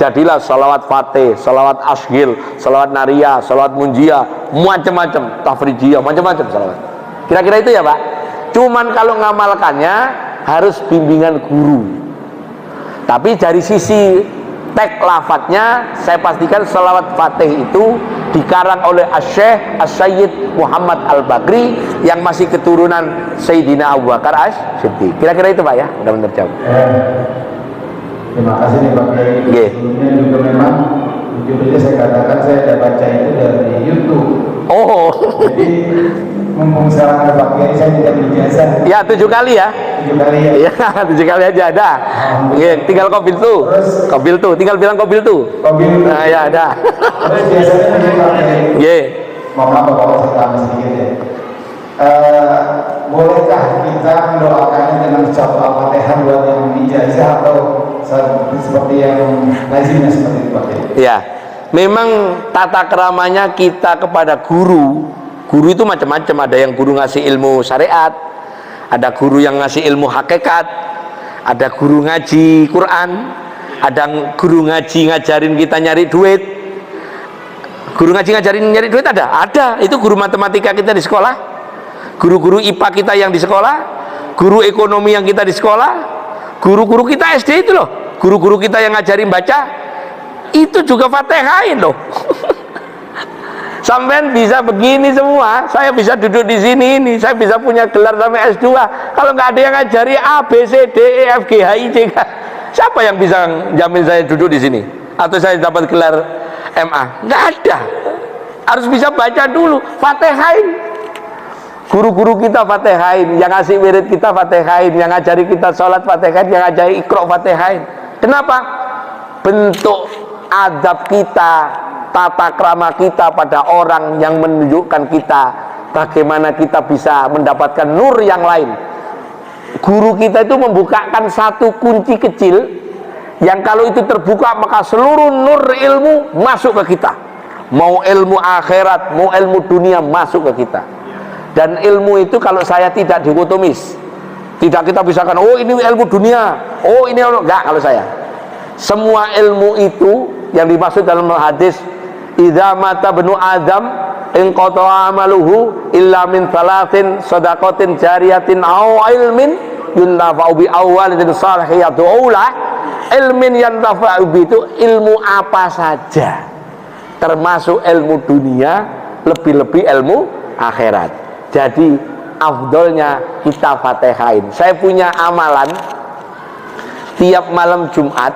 Jadilah sholawat Fatih, sholawat Asghil, sholawat Nariyah, sholawat Munjiyah, macam-macam, Tafrijiyah, macam-macam sholawat. Kira-kira itu ya Pak. Cuman kalau ngamalkannya harus bimbingan guru. Tapi dari sisi teks lafadznya, saya pastikan selawat Fatih itu dikarang oleh Asy-Syaikh As-Sayyid Muhammad Al-Bakri yang masih keturunan Sayyidina Abu Bakar As-Siddiq. Kira-kira itu Pak ya, mudah-mudahan terjawab. Terima kasih nih Pak Kiai. Nggih. Sebelumnya juga memang judulnya saya katakan saya ada baca itu dari YouTube. Oh. Jadi mumpung sekarang ada Pak Kiai, saya tidak ijazah. Ya 7 kali ya. 7 kali ya. Iya, 7 kali aja ada. Iya, tinggal kobil tuh. Kobil tuh, tinggal bilang kobil tuh. Kobil. Nah, ya ada. Terus biasanya begini Pak Kiai. Iya. Mohon maaf Bapak, saya tambah sedikit ya. Bolehkah kita mendoakannya dengan ucapan Al-Fatihah buat yang ijazah atau seperti yang lazimnya seperti itu Pak Kiai? Ya. Memang tata keramanya kita kepada guru. Guru itu macam-macam, ada yang guru ngasih ilmu syariat, ada guru yang ngasih ilmu hakikat, ada guru ngaji Quran, ada guru ngaji ngajarin kita nyari duit. Guru ngaji ngajarin nyari duit ada. Itu guru matematika kita di sekolah, guru-guru IPA kita yang di sekolah, guru ekonomi yang kita di sekolah, guru-guru kita SD itu loh, guru-guru kita yang ngajarin baca, itu juga Fatihain loh. Sampean bisa begini semua, saya bisa duduk di sini ini, saya bisa punya gelar sampai S2. Kalau nggak ada yang ngajari A, B, C, D, E, F, G, H, I, J, K, siapa yang bisa jamin saya duduk di sini? Atau saya dapat gelar MA? Nggak ada. Harus bisa baca dulu, Fatihain. Guru-guru kita Fatihain, yang ngasih wirid kita Fatihain, yang ngajari kita sholat Fatihain, yang ngajari Iqra Fatihain. Kenapa? Bentuk adab kita, tata krama kita pada orang yang menunjukkan kita bagaimana kita bisa mendapatkan nur yang lain. Guru kita itu membukakan satu kunci kecil yang kalau itu terbuka maka seluruh nur ilmu masuk ke kita. Mau ilmu akhirat, mau ilmu dunia masuk ke kita. Dan ilmu itu kalau saya tidak dikotomis, tidak kita pisahkan, oh ini ilmu dunia, oh ini enggak. Kalau saya, semua ilmu itu yang dimaksud dalam hadis, idza mata benu Adam in qata'a amaluhu illa min thalathin shadaqatin jariyatin aw ilmin yuntafa'u bi awwalin salihiyatu aula. Ilmin yantafa'u bi itu ilmu apa saja, termasuk ilmu dunia, lebih-lebih ilmu akhirat. Jadi afdolnya kita Fatihain. Saya punya amalan, tiap malam Jumat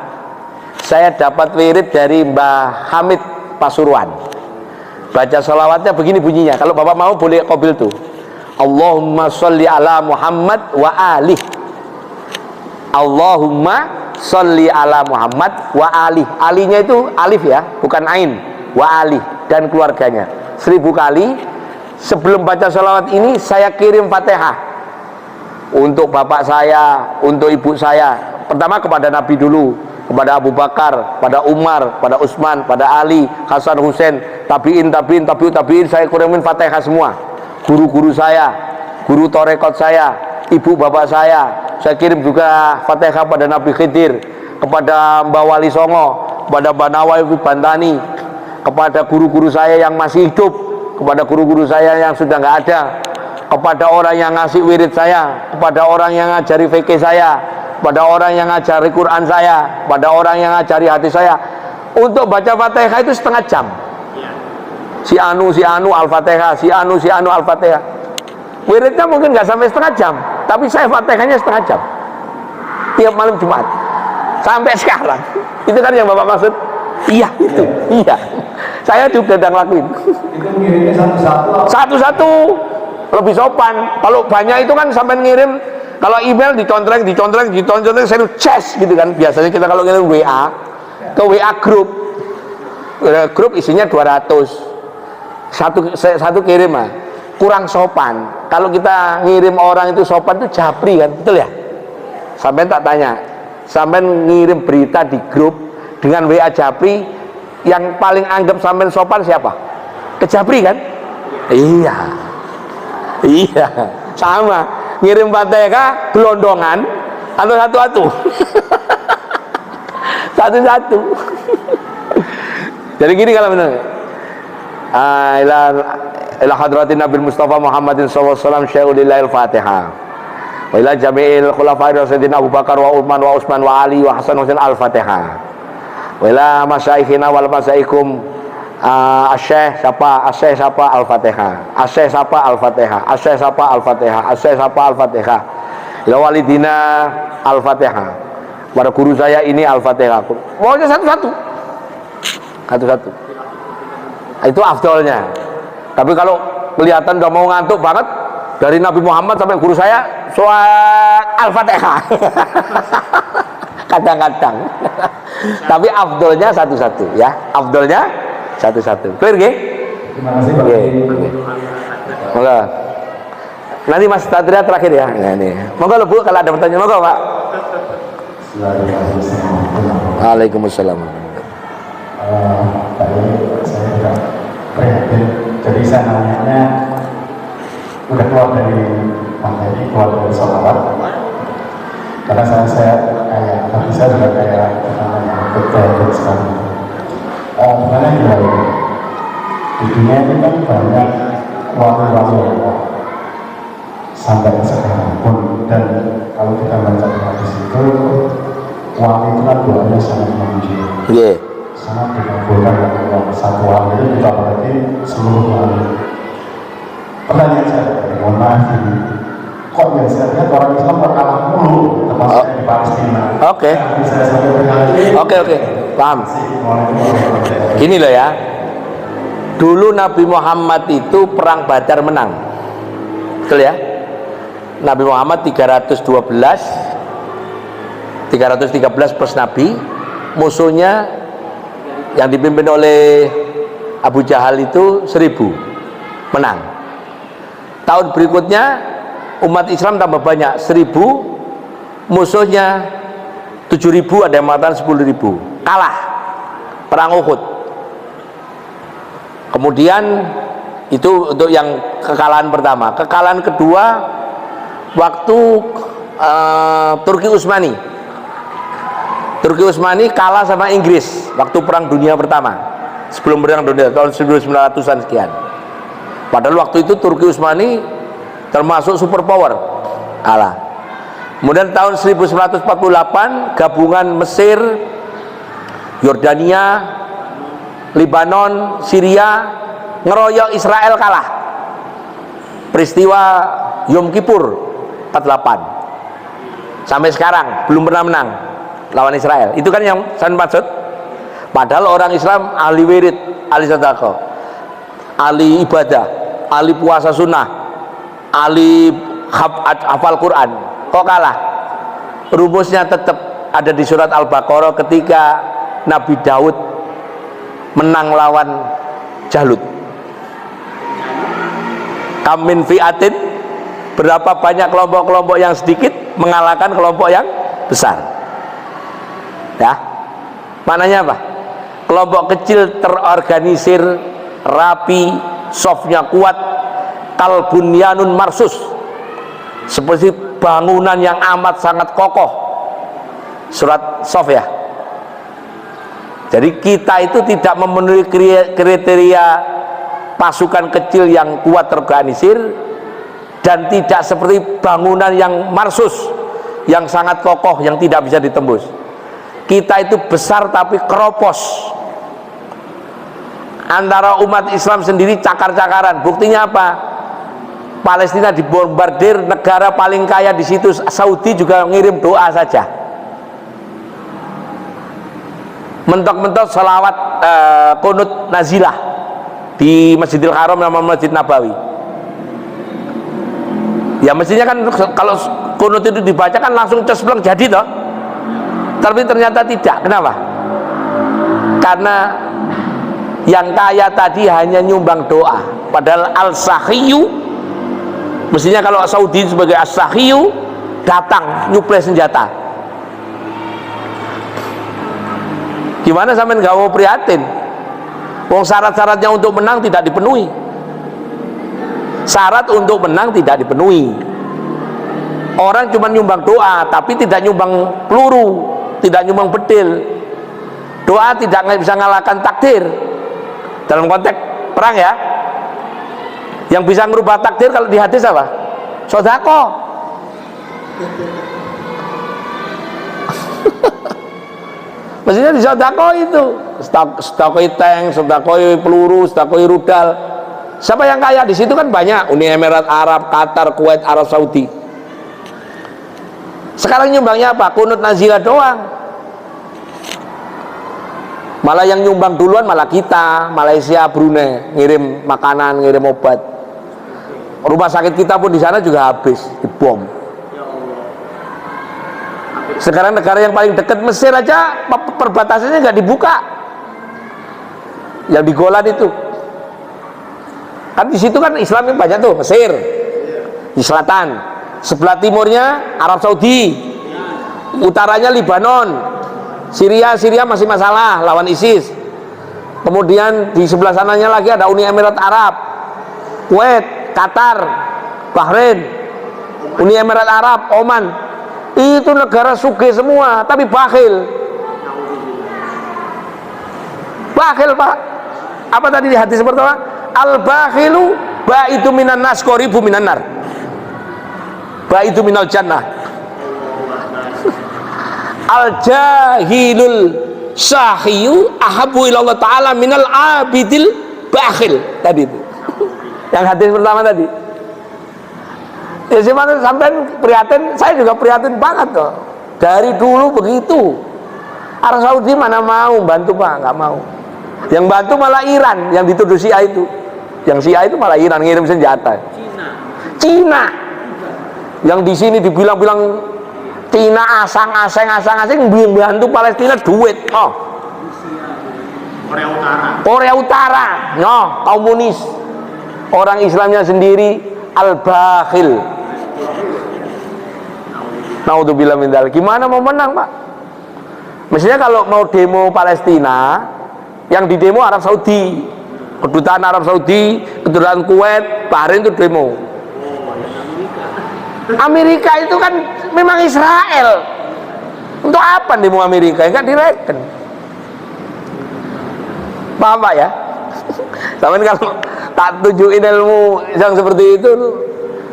saya dapat wirid dari Mbah Hamid Pasuruan. Baca sholawatnya begini bunyinya. Kalau Bapak mau boleh qabil tuh. Allahumma sholli ala Muhammad wa alih. Allahumma sholli ala Muhammad wa alih. Alihnya itu alif ya, bukan ain. Wa alih dan keluarganya. 1000 kali. Sebelum baca sholawat ini saya kirim Fatihah untuk bapak saya, untuk ibu saya. Pertama kepada Nabi dulu, kepada Abu Bakar, pada Umar, pada Utsman, pada Ali, Hasan, Husain, tabiin, saya kurimin Fatihah semua. Guru-guru saya, guru torekot saya, ibu bapak saya kirim juga Fatihah pada Nabi Khidir, kepada Mbah Wali Songo, kepada Mbah Nawawi Bantani, kepada guru-guru saya yang masih hidup, kepada guru-guru saya yang sudah nggak ada, kepada orang yang ngasih wirid saya, kepada orang yang ngajari fikih saya, pada orang yang ngajari Quran saya, pada orang yang ngajari hati saya. Untuk baca Fatihah itu setengah jam. Si anu Al-Fatihah, si anu Al-Fatihah. Wiridnya mungkin nggak sampai setengah jam, tapi saya Fatihahnya setengah jam. Tiap malam Jumat. Sampai sekarang. Itu kan yang Bapak maksud? Iya, itu. Iya. Saya juga sedang lakuin. Itu ngirimnya satu-satu? Satu-satu. Lebih sopan. Kalau banyak itu kan sampai ngirim, kalau email dicontreng, saya chess gitu kan. Biasanya kita kalau ngirim WA ke WA grup isinya 200. Satu kirim lah. Kurang sopan. Kalau kita ngirim orang itu sopan itu japri kan, betul ya? Sampai tak tanya, sampai ngirim berita di grup dengan WA japri, yang paling anggap sampai sopan siapa? Ke japri kan? Iya, sama. Ngirim Fatihah gelondongan atau satu-satu. Satu-satu. Jadi gini kalau benar. Ila hadratin Nabi Mustafa Muhammadin sallallahu alaihi wasallam syai'ul Fatihah. Wa ila jami'il khulafa'ir rasyidin Abu Bakar wa Utsman wa Utsman wa Ali wa Hasan wa Husain al-Fatihah. Wa ila masyayikhina wal masyayikhum Asy-Syaikh siapa al-Fatihah. Asy-Syaikh siapa al-Fatihah. Asy-Syaikh siapa al-Fatihah. Asy-Syaikh siapa al-Fatihah. Ila walidina al-Fatihah. Pada guru saya ini al-Fatihah. Pokoknya satu-satu. Satu-satu. Itu afdolnya. Tapi kalau kelihatan udah mau ngantuk banget, dari Nabi Muhammad sampai guru saya surat al-Fatihah. Kadang-kadang. Tapi afdolnya satu-satu ya. Afdolnya satu-satu. Clear nggih? Terima kasih Pak. Monggo. Nanti Mas Tadria terakhir ya. Nah, ini. Monggo lho Bu kalau ada pertanyaan. Monggo Pak. Waalaikumsalam. Tadi saya juga prihatin. Jadi saya nanya udah keluar dari materi, keluar dari sholawat. Karena saya kayak, tapi saya juga kayak kecil sekali. Sebenarnya di dunia ini kan banyak wali-wali Allah sampai sekarang pun, dan kalau kita baca di hadis itu wali itu kan doanya sangat memuji, sangat dikabulkan oleh Allah. Satu wali itu juga berarti seluruh wali. Pertanyaan saya, mohon maaf ini, kok ya saya lihat orang Islam berkalah mulu, termasuk di Palestina. Oke. Saya sampai berkali. Oke, paham. Gini loh ya. Dulu Nabi Muhammad itu perang Badar menang. Betul ya? Nabi Muhammad 313 plus Nabi. Musuhnya yang dipimpin oleh Abu Jahal itu 1000. Menang. Tahun berikutnya umat Islam tambah banyak, 1000. Musuhnya 7.000, ada yang mengatakan 10.000. Kalah perang Uhud. Kemudian itu untuk yang kekalahan pertama. Kekalahan kedua waktu Turki Utsmani. Turki Utsmani kalah sama Inggris waktu perang dunia pertama. Sebelum perang dunia tahun 1900-an sekian. Padahal waktu itu Turki Utsmani termasuk superpower. Kalah. Kemudian tahun 1948 gabungan Mesir, Yordania, Lebanon, Syria ngeroyok Israel, kalah. Peristiwa Yom Kippur 48. Sampai sekarang belum pernah menang lawan Israel. Itu kan yang saya maksud. Padahal orang Islam ahli wirid, ahli sedekah, ahli ibadah, ahli puasa sunnah, ahli hafal Quran. Kok kalah? Rumusnya tetap ada di surat Al-Baqarah ketika Nabi Daud menang lawan Jalut. Kamin fi'atin, berapa banyak kelompok-kelompok yang sedikit mengalahkan kelompok yang besar. Ya, maknanya apa? Kelompok kecil terorganisir, rapi, softnya kuat, kalbunyanun marsus, seperti bangunan yang amat sangat kokoh. Surat Sof ya. Jadi kita itu tidak memenuhi kriteria pasukan kecil yang kuat terorganisir, dan tidak seperti bangunan yang marsus, yang sangat kokoh, yang tidak bisa ditembus. Kita itu besar tapi keropos. Antara umat Islam sendiri cakar-cakaran. Buktinya apa? Palestina dibombardir, negara paling kaya di situ Saudi juga ngirim doa saja. Mentok-mentok salawat kunut nazilah di Masjidil Haram sama Masjid Nabawi. Ya mestinya kan kalau kunut itu dibaca kan langsung cespleng jadi toh. Tapi ternyata tidak. Kenapa? Karena yang kaya tadi hanya nyumbang doa. Padahal al-sakhiyu, mestinya kalau Saudi sebagai as-sakhiyu datang nyuplai senjata. Gimana sampean gak mau prihatin? Wong syarat-syaratnya untuk menang tidak dipenuhi. Syarat untuk menang tidak dipenuhi. Orang cuma nyumbang doa, tapi tidak nyumbang peluru, tidak nyumbang bedil. Doa tidak bisa mengalahkan takdir. Dalam konteks perang ya. Yang bisa merubah takdir kalau di hadis apa? Sodako. Mestinya disodakoi itu, sedekoi tank, sedekoi peluru, sedekoi rudal. Siapa yang kaya di situ kan banyak, Uni Emirat Arab, Qatar, Kuwait, Arab Saudi. Sekarang nyumbangnya apa? Kunut nazilah doang. Malah yang nyumbang duluan malah kita, Malaysia, Brunei, ngirim makanan, ngirim obat. Rumah sakit kita pun di sana juga habis dibom. Sekarang negara yang paling dekat Mesir aja perbatasannya nggak dibuka. Yang di Golan itu. Kan di situ kan Islam yang banyak tuh, Mesir. Di selatan. Sebelah timurnya Arab Saudi. Utaranya Libanon. Syria masih masalah lawan ISIS. Kemudian di sebelah sananya lagi ada Uni Emirat Arab, Kuwait, Qatar, Bahrain, Uni Emirat Arab, Oman. Itu negara sugih semua, tapi bakhil. Bakhil, Pak. Apa tadi di hadis pertama? Al-bakhilu ba'itu minan nas qoribu minan nar. Ba'itu minal jannah. Al-jahilul syahiyu ahabu ilallah ta'ala minal abidil bakhil. Tadi itu yang hadis pertama tadi. Ya sampai prihatin, saya juga prihatin banget kok. Dari dulu begitu. Arab Saudi mana mau bantu, Pak, nggak mau. Yang bantu malah Iran, yang dituduh Syiah itu. Yang Syiah itu malah Iran ngirim senjata. Cina. Yang di sini dibilang-bilang Cina asang bantu Palestina duit. Oh. Korea Utara. No, komunis. Orang Islamnya sendiri al-bakhil. Naudzubillah min dzalik. Gimana mau menang, Pak? Mestinya kalau mau demo Palestina, yang di demo Arab Saudi, kedutaan Arab Saudi, kedutaan Kuwait, Bahrain itu demo. Amerika itu kan memang Israel. Untuk apa demo Amerika? Enggak direken. Paham, Pak ya? Sampai kalau tak tunjukin ilmu yang seperti itu,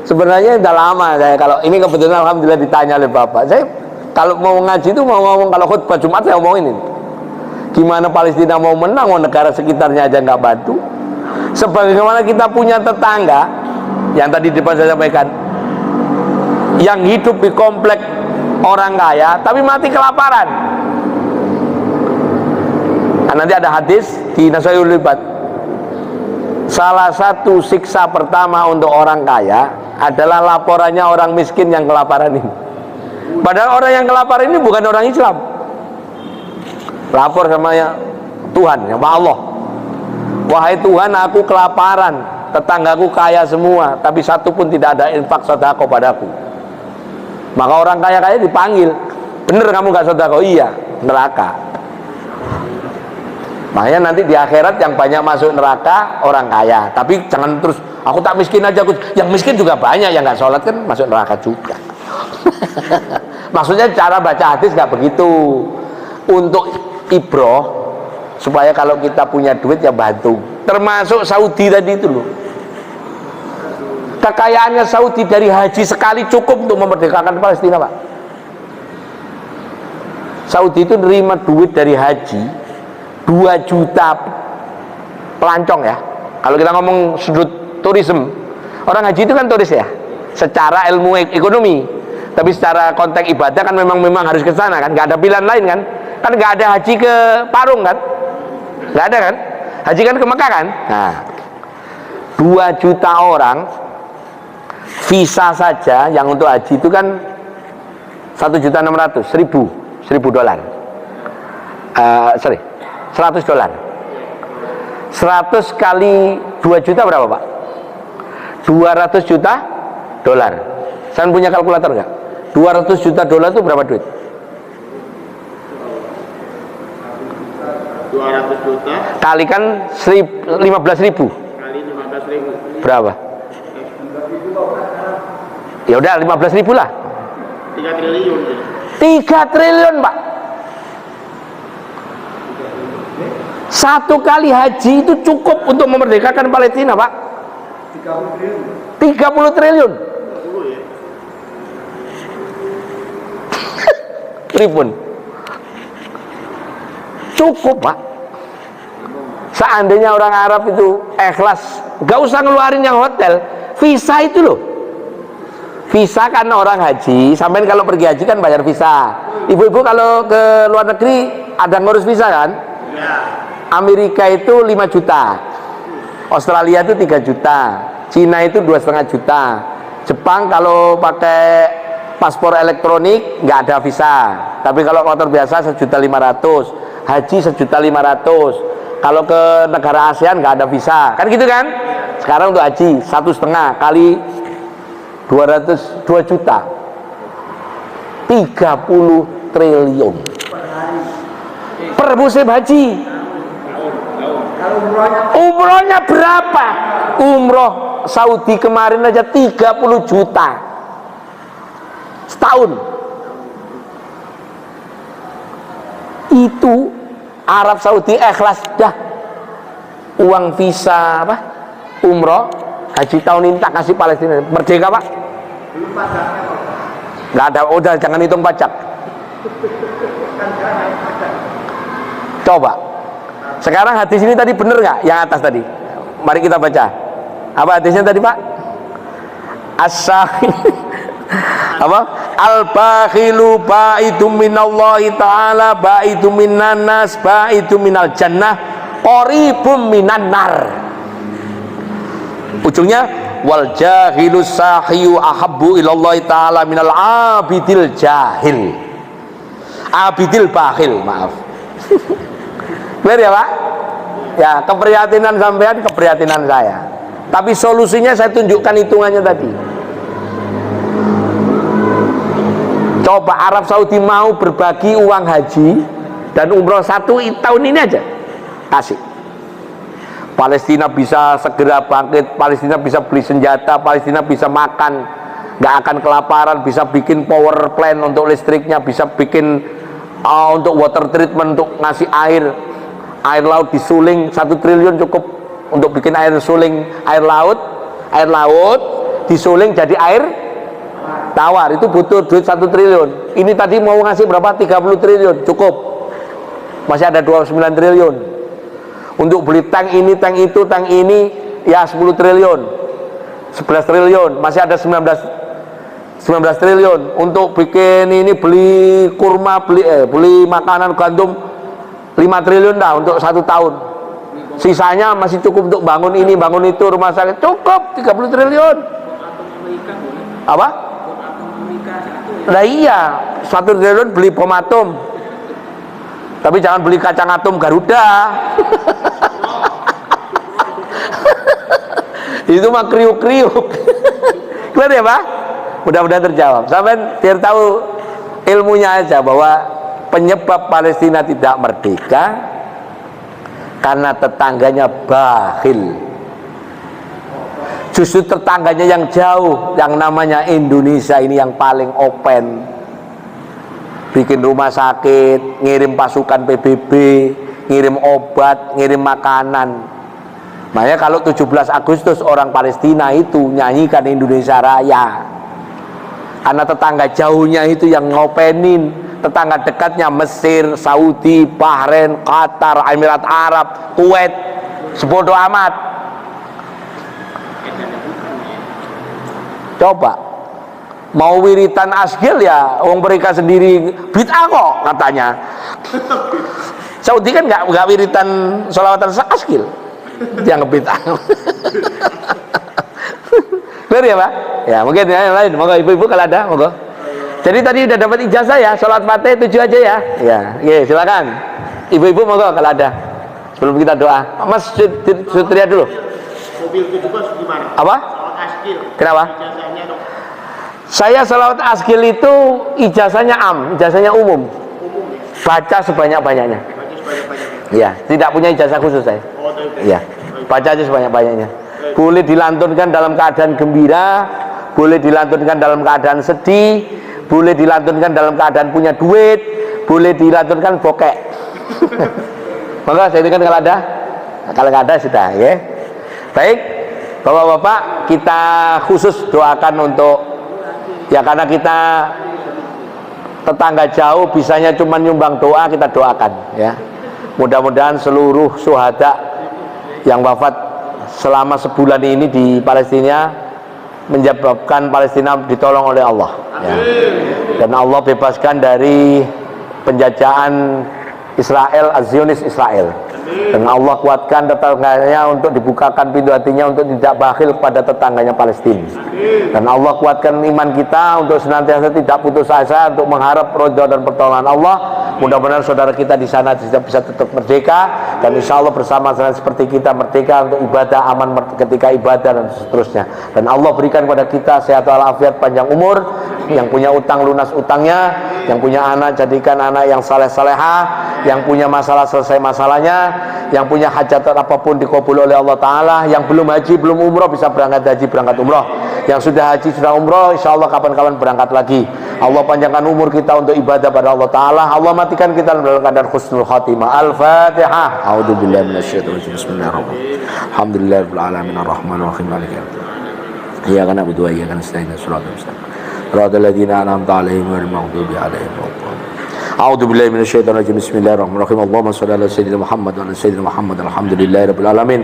sebenarnya udah lama saya. Kalau ini kebetulan alhamdulillah ditanya oleh Bapak. Saya kalau mau ngaji itu mau ngomong, kalau khutbah Jumat saya ngomongin ini. Gimana Palestina mau menang, mau negara sekitarnya aja nggak bantu. Sebagaimana kita punya tetangga yang tadi depan saya sampaikan, yang hidup di komplek orang kaya tapi mati kelaparan. Nah, nanti ada hadis di Nasaihul Libat. Salah satu siksa pertama untuk orang kaya adalah laporannya orang miskin yang kelaparan ini. Padahal orang yang kelaparan ini bukan orang Islam. Lapor sama Tuhan, sama Allah. Wahai Tuhan, aku kelaparan, tetanggaku kaya semua, tapi satu pun tidak ada infak sedekah padaku. Maka orang kaya-kaya dipanggil. Bener kamu gak sedekah? Iya, neraka. Makanya nanti di akhirat yang banyak masuk neraka orang kaya. Tapi jangan terus aku tak miskin aja, yang miskin juga banyak yang nggak sholat kan masuk neraka juga. Maksudnya cara baca hadis nggak begitu. Untuk ibroh supaya kalau kita punya duit ya bantu. Termasuk Saudi tadi itu loh. Kekayaannya Saudi dari haji sekali cukup untuk memerdekakan Palestina, Pak. Saudi itu nerima duit dari haji 2 juta pelancong ya. Kalau kita ngomong sudut turisme, orang haji itu kan turis ya, secara ilmu ekonomi. Tapi secara konteks ibadah kan memang harus ke sana kan, nggak ada pilihan lain kan. Kan nggak ada haji ke Parung kan, nggak ada kan. Haji kan ke Mekah kan. Nah, 2 juta orang visa saja yang untuk haji itu kan 1.600.000 $1.000. 100 dolar. 100 kali 2 juta berapa, Pak? 200 juta dolar. Saya punya kalkulator nggak? 200 juta dolar itu berapa duit? 200 juta kalikan 15.000 kali 15.000 berapa? Ya udah 15.000 lah. 3 triliun. 3 triliun, Pak. 1 kali haji itu cukup untuk memerdekakan Palestina, Pak. 30 triliun. pripun? Cukup, Pak. Seandainya orang Arab itu ikhlas, gak usah ngeluarin yang hotel, visa itu loh. Visa kan orang haji, sampai kalau pergi haji kan bayar visa. Ibu-ibu kalau ke luar negeri ada ngurus visa kan? Amerika itu 5 juta, Australia itu 3 juta, Cina itu 2,5 juta, Jepang kalau pakai paspor elektronik nggak ada visa, tapi kalau motor biasa 1.500.000, haji 1.500.000. Kalau ke negara ASEAN nggak ada visa, kan gitu kan? Sekarang untuk haji 1,5 kali 2 juta, 30 triliun per musim haji. Umrohnya berapa? Umroh Saudi kemarin aja 30 juta setahun. Itu Arab Saudi ikhlas dah, uang visa apa umroh haji tahun ini tak kasih Palestina. Merdeka, Pak? Nggak ada, udah jangan hitung pajak. Coba sekarang hadis ini tadi bener nggak yang atas tadi? Mari kita baca. Apa hadisnya tadi, Pak? Apa? Al-bakhilu ba'idu minallahi ta'ala ba'idu minan nas ba'idu minal jannah qaribum minan nar. Ujungnya wal jahilu sahiyu ahabbu ilallahi ta'ala minal abidil jahil. Abidil bakhil, maaf. Clear ya, Pak? Ya, keprihatinan sampean, keprihatinan saya. Tapi solusinya saya tunjukkan hitungannya tadi. Coba Arab Saudi mau berbagi uang haji dan umroh satu tahun ini aja, kasih. Palestina bisa segera bangkit, Palestina bisa beli senjata, Palestina bisa makan, nggak akan kelaparan, bisa bikin power plant untuk listriknya, bisa bikin untuk water treatment, untuk ngasih air laut disuling 1 triliun cukup untuk bikin air suling, air laut disuling jadi air tawar, itu butuh duit 1 triliun. Ini tadi mau ngasih berapa? 30 triliun cukup, masih ada 29 triliun untuk beli tank ini, tank itu, tank ini, ya 10 triliun, 11 triliun, masih ada 19 triliun untuk bikin ini, beli kurma, beli makanan gandum 5 triliun dah untuk 1 tahun. Sisanya masih cukup untuk bangun ini, bangun itu, rumah sakit, cukup 30 triliun. Apa? Nah iya, 1 triliun beli bom atom. Tapi jangan beli kacang atom Garuda. Itu mah kriuk-kriuk. Clear ya, Pak? Mudah-mudahan terjawab. Sampai biar tahu ilmunya aja bahwa penyebab Palestina tidak merdeka karena tetangganya bakhil. Justru tetangganya yang jauh, yang namanya Indonesia ini yang paling open, bikin rumah sakit, ngirim pasukan PBB, ngirim obat, ngirim makanan. Makanya kalau 17 Agustus orang Palestina itu nyanyikan Indonesia Raya, karena tetangga jauhnya itu yang ngopenin. Tetangga dekatnya Mesir, Saudi, Bahrain, Qatar, Emirat Arab, Kuwait, sebodoh amat. Coba mau wiritan asgil ya, wong mereka sendiri bid'ah kok katanya. Saudi kan nggak wiritan sholawatan asgil, dia ngebid'ah. Benar ya, Pak? Ya mungkin yang lain, moga ibu-ibu kalau ada, moga. Jadi tadi udah dapat ijazah ya, sholat Fatihah 7 aja ya. Ya, silakan. Ibu-ibu moga kalau ada. Sebelum kita doa, Mas Sutria dulu. Mobil itu juga gimana? Apa? Sholat asgil. Kenapa? Ijazahnya dong. Saya salawat asgil itu ijazahnya ijazahnya umum. Baca sebanyak-banyaknya. Baca sebanyak-banyaknya. Iya, tidak punya ijazah khusus saya. Oh, Iya, baca aja sebanyak-banyaknya. Boleh dilantunkan dalam keadaan gembira, boleh dilantunkan dalam keadaan sedih, boleh dilantunkan dalam keadaan punya duit, boleh dilantunkan bokek. Maka saya ingatkan kalau nggak ada sudah, ya. Baik, Bapak-bapak, kita khusus doakan untuk, ya karena kita tetangga jauh bisanya cuma nyumbang doa, kita doakan ya. Mudah-mudahan seluruh syuhada yang wafat selama sebulan ini di Palestina menyebabkan Palestina ditolong oleh Allah ya. Dan Allah bebaskan dari penjajahan Israel, Zionis Israel. Dan Allah kuatkan tetangganya untuk dibukakan pintu hatinya untuk tidak bakhil kepada tetangganya Palestina. Dan Allah kuatkan iman kita untuk senantiasa tidak putus asa untuk mengharap ridha dan pertolongan Allah. Mudah-mudahan saudara kita di sana bisa tetap merdeka, dan insya Allah bersama-sama seperti kita merdeka untuk ibadah, aman ketika ibadah dan seterusnya. Dan Allah berikan kepada kita sehat walafiat, panjang umur, yang punya utang lunas utangnya, yang punya anak jadikan anak yang saleh-salehah, yang punya masalah selesai masalahnya, yang punya hajatan apapun dikabul oleh Allah Ta'ala, yang belum haji, belum umroh bisa berangkat haji, berangkat umroh, yang sudah haji, sudah umroh, insya Allah kapan-kapan berangkat lagi. Allah panjangkan umur kita untuk ibadah pada Allah Ta'ala. Allah matikan kita dalam keadaan husnul khatimah. Al-Fatihah. A'udzubillahi minasyaitonir rajim. Bismillahirrahmanirrahim. Alhamdulillahirabbil alamin arrahmanir rahim maliki yaumiddin. Iyyaka na'budu wa iyyaka nasta'in. Shiratal mustaqim. Shiratal ladzina an'amta 'alaihim ghairil maghdubi 'alaihim waladdallin. A'udzu billahi minasyaitonir rajim. Bismillahirrahmanirrahim. Allahumma shalli ala sayyidina Muhammad wa ala sayyidina Muhammad. Alhamdulillahirabbil alamin.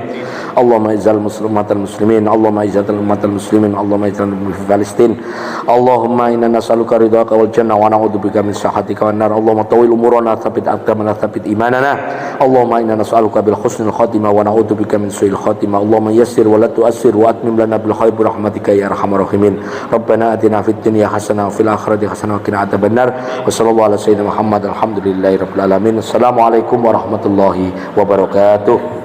Allahumma izzal muslimatal muslimin, Allahumma izzal ummatal muslimin, Allahumma izzal fi Palestin. Allahumma inna nas'aluka ridhaka wal jannah wa na'udzubika min sakhatika wan nar. Allahumma tawil umurana tsabbit aqdamana tsabbit imanana. Allahumma inna nas'aluka bil husnil khatimah wa na'udzubika min su'il khatimah. Allahumma yassir wa la tu'assir wa atmim lana bil khair bi rahmatika ya arhamar rahimin. Rabbana atina fid dunya hasanah wa fil akhirati hasanah wa qina adzabannar. Wa sallallahu ala sayyidina Muhammad. Alhamdulillahirabbil alamin. Assalamualaikum warahmatullahi wabarakatuh.